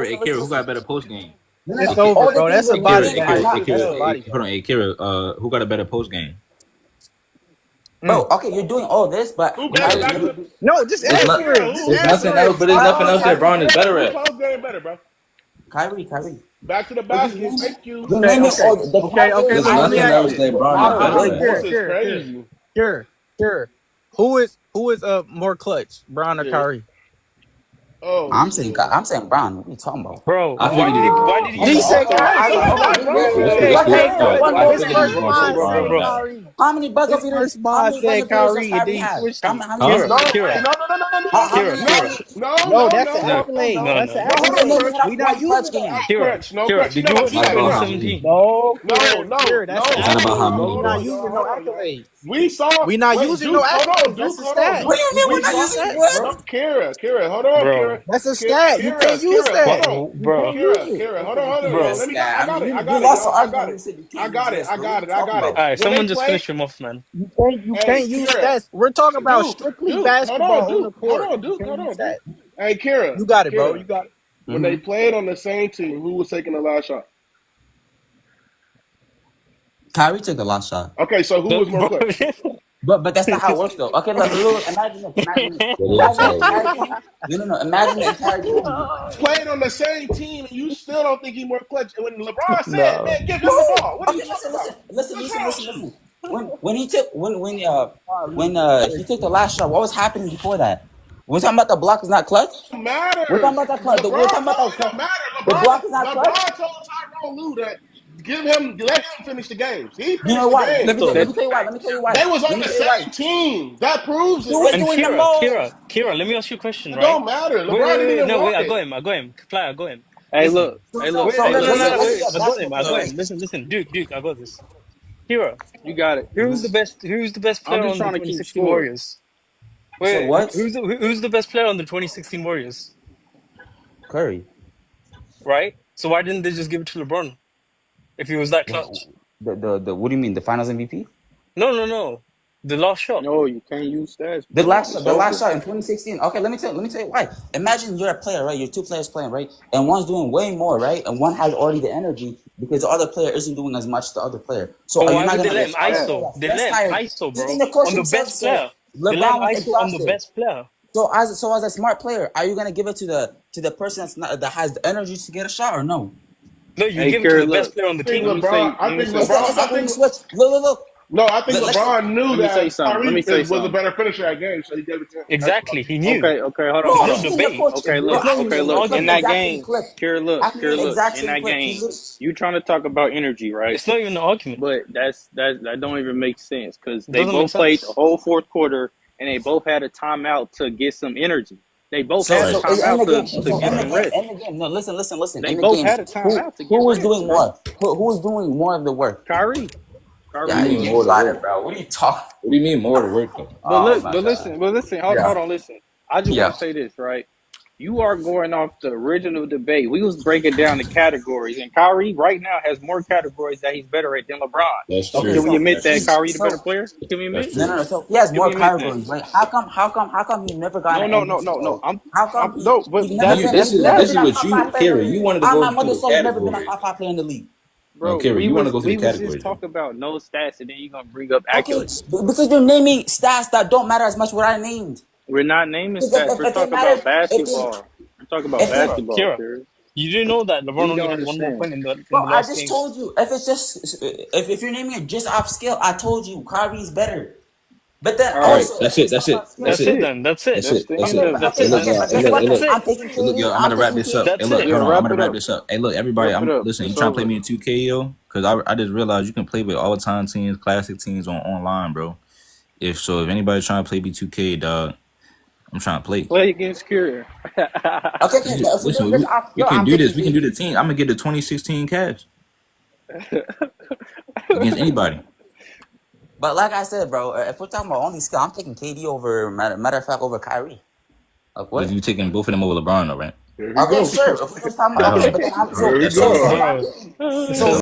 Speaker 8: listen,
Speaker 1: Who got a
Speaker 8: listen.
Speaker 1: better post game?
Speaker 6: It's
Speaker 8: All
Speaker 6: over,
Speaker 8: the
Speaker 6: bro.
Speaker 8: things
Speaker 6: That's a
Speaker 8: that you're
Speaker 6: body
Speaker 8: saying is
Speaker 6: foul.
Speaker 8: not
Speaker 6: That's a
Speaker 8: fair.
Speaker 6: body foul.
Speaker 1: Who got a better post game?
Speaker 8: Bro, okay, you're doing all this, but
Speaker 3: Who better?
Speaker 8: Kyrie
Speaker 3: Back to
Speaker 8: never
Speaker 3: the
Speaker 8: do.
Speaker 6: No, just
Speaker 1: It's
Speaker 3: Kyrie,
Speaker 1: not.
Speaker 6: answer
Speaker 3: yeah.
Speaker 6: it. Just
Speaker 3: Who
Speaker 1: It's
Speaker 3: better?
Speaker 1: nothing
Speaker 6: answer
Speaker 1: else,
Speaker 6: it.
Speaker 1: but there's nothing else that
Speaker 8: Kyrie,
Speaker 1: Braun is better
Speaker 3: Who
Speaker 1: at.
Speaker 3: post game better, bro?
Speaker 8: Kyrie.
Speaker 3: Back to the
Speaker 8: But just
Speaker 3: basket. Thank you.
Speaker 8: you're
Speaker 6: Okay,
Speaker 8: naming
Speaker 6: okay,
Speaker 8: all the
Speaker 6: okay,
Speaker 8: fact
Speaker 6: okay.
Speaker 8: is
Speaker 1: There's
Speaker 6: Let me
Speaker 1: nothing
Speaker 6: ask
Speaker 1: else
Speaker 6: this.
Speaker 1: that Braun is
Speaker 3: Wow,
Speaker 1: better
Speaker 3: this
Speaker 1: at.
Speaker 3: post
Speaker 6: Here,
Speaker 3: is
Speaker 6: here, here,
Speaker 3: crazy.
Speaker 6: here, here. Who is more clutch, Bron or
Speaker 3: Yeah.
Speaker 6: Kyrie? Oh
Speaker 8: I'm saying
Speaker 6: shit.
Speaker 8: Brown. What are you talking about?
Speaker 4: Bro,
Speaker 10: I feel
Speaker 4: why
Speaker 10: like
Speaker 4: did he
Speaker 6: He
Speaker 4: use
Speaker 6: said
Speaker 4: Kyrie?
Speaker 6: Kyrie. He said Kyrie.
Speaker 10: I
Speaker 6: He
Speaker 10: feel
Speaker 6: said
Speaker 10: like
Speaker 8: What
Speaker 10: he,
Speaker 8: game?
Speaker 6: Kyrie.
Speaker 10: I,
Speaker 8: What
Speaker 10: I
Speaker 6: His
Speaker 10: feel
Speaker 8: game?
Speaker 10: like
Speaker 6: first
Speaker 10: he's gonna say
Speaker 6: mind
Speaker 4: Bro,
Speaker 6: said
Speaker 10: Brown.
Speaker 4: bro,
Speaker 6: Kyrie.
Speaker 8: How many buzzer
Speaker 6: His
Speaker 8: beaters?
Speaker 6: first
Speaker 8: How
Speaker 6: mind
Speaker 8: many buzzer
Speaker 6: said
Speaker 8: beaters does
Speaker 6: Kyrie, and then
Speaker 8: Kyrie
Speaker 6: he
Speaker 8: have?
Speaker 6: switched it.
Speaker 8: How many
Speaker 10: Huh?
Speaker 8: buzzer
Speaker 3: No,
Speaker 8: beaters does
Speaker 4: Kira,
Speaker 8: he have? How many? How
Speaker 4: Kira.
Speaker 8: many?
Speaker 6: no, No, that's the
Speaker 4: No,
Speaker 6: accolades.
Speaker 4: no,
Speaker 6: That's the
Speaker 4: no.
Speaker 8: Bro, you can name
Speaker 6: accolades.
Speaker 8: it off
Speaker 6: We not
Speaker 8: one clutch
Speaker 6: using that.
Speaker 8: game.
Speaker 4: Kira,
Speaker 3: No,
Speaker 4: Kira,
Speaker 3: Crutch, you
Speaker 4: did
Speaker 3: never
Speaker 4: you
Speaker 3: do
Speaker 4: watch
Speaker 10: My
Speaker 3: that. No,
Speaker 4: 2017?
Speaker 6: No,
Speaker 3: no,
Speaker 6: Kira, that's the
Speaker 3: no,
Speaker 10: It's not about how
Speaker 6: accolades,
Speaker 3: no,
Speaker 6: bro.
Speaker 10: many,
Speaker 6: We
Speaker 3: hold
Speaker 6: not
Speaker 3: on,
Speaker 10: bro.
Speaker 3: y'all,
Speaker 6: using no
Speaker 3: hold on, y'all.
Speaker 6: accolades.
Speaker 3: We saw,
Speaker 6: We not
Speaker 3: wait,
Speaker 6: using no
Speaker 3: Duke,
Speaker 6: accolades. That's a stat.
Speaker 8: What do you mean
Speaker 6: You
Speaker 8: we're
Speaker 3: We
Speaker 6: can't
Speaker 8: not
Speaker 6: use
Speaker 3: saw,
Speaker 8: using
Speaker 6: that,
Speaker 8: what?
Speaker 3: no,
Speaker 6: bro.
Speaker 3: Kira, hold on,
Speaker 4: Bro,
Speaker 6: That's a stat. You can't use
Speaker 3: Hold
Speaker 6: that.
Speaker 3: on,
Speaker 6: You can't
Speaker 4: bro,
Speaker 6: use it.
Speaker 3: Kira, hold
Speaker 8: Okay,
Speaker 3: on,
Speaker 8: you
Speaker 3: hold
Speaker 8: can't
Speaker 3: on,
Speaker 8: use
Speaker 3: yo,
Speaker 8: that
Speaker 4: bro.
Speaker 3: let me,
Speaker 8: stat.
Speaker 3: I
Speaker 8: I
Speaker 3: got
Speaker 8: mean,
Speaker 3: it, I
Speaker 8: we
Speaker 3: got it,
Speaker 8: lost the
Speaker 3: y'all, I
Speaker 8: argument
Speaker 3: got
Speaker 8: when
Speaker 3: it,
Speaker 8: you said you
Speaker 3: I
Speaker 8: can't use
Speaker 3: got it,
Speaker 8: this,
Speaker 3: I
Speaker 8: bro. What are
Speaker 3: got
Speaker 8: you
Speaker 3: it, I
Speaker 8: talking
Speaker 3: got it.
Speaker 8: about?
Speaker 4: All right,
Speaker 3: When they
Speaker 4: someone just
Speaker 3: play,
Speaker 4: finish him off, man.
Speaker 6: You
Speaker 3: hey,
Speaker 6: can't use
Speaker 3: Kira,
Speaker 6: stats. We're talking about strictly
Speaker 3: Hold on,
Speaker 6: basketball on the
Speaker 3: Duke, hold
Speaker 6: court.
Speaker 3: on,
Speaker 6: You
Speaker 3: Duke,
Speaker 6: can't
Speaker 3: hold
Speaker 6: use
Speaker 3: on, Duke.
Speaker 6: stats.
Speaker 3: Hey,
Speaker 6: You got it, bro.
Speaker 3: Kira,
Speaker 6: You got it.
Speaker 3: when they played on the same team, who was taking the last shot?
Speaker 8: Kyrie took the last shot.
Speaker 3: Okay, so who was more
Speaker 4: Bro,
Speaker 3: clutch?
Speaker 8: But that's not how it works though. Okay, look, imagine this. Imagine this.
Speaker 10: That is
Speaker 8: Imagine the
Speaker 10: how it
Speaker 8: entire
Speaker 10: works.
Speaker 8: game. No. Imagine the entire game.
Speaker 3: Played on the same team, and you still don't think he more clutch. And when LeBron said,
Speaker 4: no.
Speaker 3: "Man, give him the
Speaker 8: Who?
Speaker 3: ball," what are you
Speaker 8: Okay,
Speaker 3: talking about? What's wrong with you?
Speaker 8: listen. When he took when he took the last shot, what was happening before that? We're talking about the block is not clutch.
Speaker 3: It
Speaker 8: We're talking
Speaker 3: matters.
Speaker 8: about that clutch. We're
Speaker 3: LeBron
Speaker 8: talking about
Speaker 3: told
Speaker 8: that
Speaker 3: it
Speaker 8: clutch.
Speaker 3: don't matter.
Speaker 8: The block is not clutch.
Speaker 3: LeBron told Tyrone Lue that let him finish the games. He
Speaker 8: You know
Speaker 3: finished the
Speaker 8: why?
Speaker 3: games.
Speaker 4: So,
Speaker 8: Let me tell you why.
Speaker 3: They was
Speaker 8: Let
Speaker 3: on
Speaker 8: me
Speaker 3: the
Speaker 8: tell you why.
Speaker 3: same team. That proves it.
Speaker 8: Who was
Speaker 3: Like
Speaker 4: and
Speaker 8: doing the most?
Speaker 4: Kira, let me ask you a question,
Speaker 3: it
Speaker 4: right?
Speaker 3: don't matter. LeBron didn't even
Speaker 4: No, wait,
Speaker 3: want it.
Speaker 4: I got him. Fly, I got him.
Speaker 6: Hey,
Speaker 4: Listen.
Speaker 6: look.
Speaker 8: So
Speaker 6: Hey,
Speaker 8: so
Speaker 6: look.
Speaker 8: so
Speaker 6: Hey,
Speaker 4: No,
Speaker 6: look.
Speaker 8: let's
Speaker 4: wait.
Speaker 8: see a
Speaker 4: I
Speaker 8: basketball
Speaker 4: got
Speaker 8: player,
Speaker 4: him.
Speaker 8: right?
Speaker 4: Listen, Duke, I got this. Kira,
Speaker 6: You got it.
Speaker 4: who's the best
Speaker 6: I'm
Speaker 4: player
Speaker 6: just
Speaker 4: on the
Speaker 6: trying to keep
Speaker 4: 2016
Speaker 6: score.
Speaker 4: Warriors?
Speaker 8: You said what?
Speaker 4: Who's the best player on the 2016 Warriors?
Speaker 8: Curry.
Speaker 4: Right? So why didn't they just give it to LeBron if he was that
Speaker 8: What,
Speaker 4: clutch?
Speaker 8: the what do you mean? The Finals MVP?
Speaker 4: No. The last shot.
Speaker 6: No, you can't use stats, bro. It's
Speaker 8: The last
Speaker 6: over.
Speaker 8: shot in 2016. Okay, let me tell you why. Imagine you're a player, right? You're two players playing, right? And one's doing way more, right? And one has already the energy because the other player isn't doing as much as the other player. So
Speaker 4: But
Speaker 8: are you
Speaker 4: why
Speaker 8: not
Speaker 4: would they
Speaker 8: gonna
Speaker 4: let
Speaker 8: let
Speaker 4: him
Speaker 8: the other player
Speaker 4: ISO?
Speaker 8: that's
Speaker 4: They
Speaker 8: less
Speaker 4: let him
Speaker 8: tired?
Speaker 4: ISO,
Speaker 8: Even
Speaker 4: bro.
Speaker 8: the coach
Speaker 4: On the
Speaker 8: himself
Speaker 4: best
Speaker 8: said
Speaker 4: player. They let him
Speaker 8: LeBron was
Speaker 4: ISO on the
Speaker 8: exhausted.
Speaker 4: best player.
Speaker 8: So as a smart player, are you gonna give it to the person that's not that has the energy to get a shot or no?
Speaker 4: No, you
Speaker 6: Hey,
Speaker 4: give it to
Speaker 6: Kerr,
Speaker 4: the best
Speaker 6: look.
Speaker 4: player on the
Speaker 3: I think
Speaker 6: Let
Speaker 4: team.
Speaker 6: me say.
Speaker 3: LeBron.
Speaker 6: Let me say.
Speaker 8: It's like when you switch. Look.
Speaker 3: No, I think
Speaker 8: Let's say
Speaker 3: LeBron knew
Speaker 6: Let me say
Speaker 3: that
Speaker 6: something. Let me
Speaker 3: Kyrie
Speaker 6: say
Speaker 3: was a
Speaker 6: something.
Speaker 3: better finisher at game, so he gave it to him. That's what I
Speaker 4: Exactly.
Speaker 3: think.
Speaker 4: He knew.
Speaker 6: Okay. Hold on.
Speaker 8: bro,
Speaker 4: There's
Speaker 6: Hold
Speaker 4: no
Speaker 6: on.
Speaker 8: even the
Speaker 4: debate.
Speaker 8: coach,
Speaker 6: Okay,
Speaker 8: bro,
Speaker 6: look.
Speaker 4: It's not
Speaker 8: acting
Speaker 6: Okay,
Speaker 4: even
Speaker 8: the
Speaker 4: an
Speaker 6: look.
Speaker 8: clip
Speaker 6: In
Speaker 8: the
Speaker 4: argument.
Speaker 6: that
Speaker 8: exact same
Speaker 6: game,
Speaker 8: clip. Acting
Speaker 6: Kerr,
Speaker 8: the
Speaker 6: look.
Speaker 8: exact
Speaker 6: In
Speaker 8: same
Speaker 6: that
Speaker 8: clip.
Speaker 6: game, you trying to talk about energy, right?
Speaker 4: It's not even an argument.
Speaker 6: But that don't even make sense because
Speaker 4: It
Speaker 6: they
Speaker 4: doesn't make
Speaker 6: both played the
Speaker 4: sense.
Speaker 6: whole fourth quarter and they both had a timeout to get some energy. They both
Speaker 8: So
Speaker 6: had a
Speaker 8: so
Speaker 10: Right.
Speaker 8: in
Speaker 6: timeout
Speaker 8: the game,
Speaker 6: to
Speaker 8: so
Speaker 6: get some rest.
Speaker 8: in the game. No, listen.
Speaker 6: They
Speaker 8: In the
Speaker 6: both
Speaker 8: games,
Speaker 6: had a timeout to
Speaker 8: who
Speaker 6: get
Speaker 8: was
Speaker 6: rest,
Speaker 8: doing
Speaker 6: bro.
Speaker 8: more? Who was doing more of the work?
Speaker 6: Kyrie,
Speaker 10: What do you
Speaker 8: Yeah,
Speaker 10: mean
Speaker 8: you
Speaker 10: more
Speaker 8: just
Speaker 10: to
Speaker 8: got it,
Speaker 10: work?
Speaker 8: bro. What are you talking?
Speaker 10: What do you mean more to work though?
Speaker 8: Oh my god.
Speaker 6: But listen.
Speaker 8: Yeah,
Speaker 6: Hold on, listen. I just want
Speaker 8: yeah.
Speaker 6: to say this, right? You are going off the original debate. We was breaking down the categories, and Kyrie right now has more categories that he's better at than LeBron.
Speaker 10: That's
Speaker 8: Okay,
Speaker 6: Can
Speaker 10: true.
Speaker 6: we
Speaker 8: so
Speaker 6: admit
Speaker 10: That's
Speaker 6: that
Speaker 10: true.
Speaker 6: Kyrie the better
Speaker 8: so
Speaker 6: player? Can we
Speaker 10: That's
Speaker 6: admit?
Speaker 10: true.
Speaker 8: no. So he has
Speaker 6: Can
Speaker 8: more
Speaker 6: we admit that?
Speaker 8: categories, right? How come he never got
Speaker 6: No,
Speaker 8: an
Speaker 6: no, no,
Speaker 8: MVP
Speaker 6: no, no.
Speaker 8: though? How
Speaker 6: I'm
Speaker 8: come
Speaker 6: no, but
Speaker 8: he never
Speaker 6: that's
Speaker 8: been?
Speaker 10: This
Speaker 6: that's
Speaker 8: He's
Speaker 10: is
Speaker 8: never
Speaker 10: this
Speaker 6: stats,
Speaker 8: been
Speaker 10: is
Speaker 8: a
Speaker 10: what
Speaker 8: top
Speaker 10: you,
Speaker 8: five player in the
Speaker 10: Kira.
Speaker 8: league.
Speaker 10: You wanted to
Speaker 8: On
Speaker 10: go
Speaker 8: my
Speaker 10: through
Speaker 8: mother's
Speaker 10: the
Speaker 8: soul, he's never been a
Speaker 10: categories.
Speaker 8: top five player in the league.
Speaker 10: No,
Speaker 6: bro.
Speaker 10: Kira, you want to go through
Speaker 6: We
Speaker 10: the
Speaker 6: was just
Speaker 10: categories, bro.
Speaker 6: talking about no stats, and then you gonna bring up
Speaker 8: Okay,
Speaker 6: accolades.
Speaker 8: because you're naming stats that don't matter as much what I named.
Speaker 6: We're not naming
Speaker 8: Because
Speaker 6: stats. We're
Speaker 8: if it
Speaker 6: talking about
Speaker 8: mattered,
Speaker 6: basketball. We're talking about
Speaker 8: if it,
Speaker 6: basketball,
Speaker 4: Kira,
Speaker 6: Kerry.
Speaker 4: you do know that LeBron
Speaker 6: You
Speaker 4: only
Speaker 6: don't
Speaker 4: had one more
Speaker 6: understand.
Speaker 4: point in the
Speaker 8: bro, I
Speaker 4: last
Speaker 8: just
Speaker 4: game.
Speaker 8: told you. If it's just if you're naming it just off skill, I told you Kyrie's better. But then
Speaker 6: All
Speaker 10: All
Speaker 6: right,
Speaker 10: right,
Speaker 8: also,
Speaker 10: that's
Speaker 8: if
Speaker 10: it.
Speaker 8: it's
Speaker 10: That's
Speaker 8: talking
Speaker 10: it.
Speaker 8: about
Speaker 10: That's
Speaker 8: skill,
Speaker 4: That's
Speaker 10: it.
Speaker 4: it then. That's it.
Speaker 10: That's
Speaker 6: that's
Speaker 10: it.
Speaker 6: the
Speaker 10: That's
Speaker 6: end
Speaker 10: it.
Speaker 6: of it.
Speaker 4: That's
Speaker 10: Hey,
Speaker 4: it.
Speaker 10: look,
Speaker 8: okay,
Speaker 10: y'all.
Speaker 8: but
Speaker 10: Hey,
Speaker 8: guess
Speaker 10: look.
Speaker 8: what
Speaker 10: Hey,
Speaker 8: though?
Speaker 10: look.
Speaker 4: That's it.
Speaker 8: I'm taking
Speaker 10: Hey, look, y'all.
Speaker 8: KD.
Speaker 10: I'm
Speaker 8: I'm
Speaker 10: gonna wrap
Speaker 8: taking
Speaker 10: this up.
Speaker 8: KD.
Speaker 10: Hey,
Speaker 4: That's
Speaker 10: look.
Speaker 4: it.
Speaker 10: Hold
Speaker 6: Yeah,
Speaker 10: on. I'm
Speaker 6: wrap
Speaker 10: gonna
Speaker 6: it
Speaker 10: wrap
Speaker 6: up.
Speaker 10: this up. Hey, look, everybody.
Speaker 6: Wrap it
Speaker 10: I'm
Speaker 6: up.
Speaker 10: listen. You
Speaker 6: It's
Speaker 10: trying to play
Speaker 6: over.
Speaker 10: me in 2K, yo? Because I just realized you can play with all time teams, classic teams on online, bro. If anybody trying to play B2K, dog, I'm trying to play.
Speaker 6: Play against Kerry.
Speaker 8: Okay, but if we're doing this
Speaker 10: Listen,
Speaker 8: off
Speaker 10: we
Speaker 8: skill,
Speaker 10: can
Speaker 8: I'm
Speaker 10: do
Speaker 8: taking
Speaker 10: this. We can do
Speaker 8: KD.
Speaker 10: the team. I'm gonna get the 2016 Cavs against anybody.
Speaker 8: But like I said, bro, if we're talking about only skill, I'm taking KD over matter of fact over Kyrie. Like
Speaker 10: But
Speaker 8: what?
Speaker 10: you taking both of them over LeBron, though, right?
Speaker 3: Here we
Speaker 8: Okay,
Speaker 3: go.
Speaker 8: sure. If we're just talking
Speaker 10: All right,
Speaker 8: about
Speaker 10: hold
Speaker 8: okay,
Speaker 10: on.
Speaker 8: but then
Speaker 10: All right,
Speaker 8: so
Speaker 10: that's
Speaker 8: so
Speaker 10: all.
Speaker 8: so
Speaker 10: All
Speaker 8: if
Speaker 10: right.
Speaker 8: I'm
Speaker 4: Bro,
Speaker 8: so
Speaker 10: So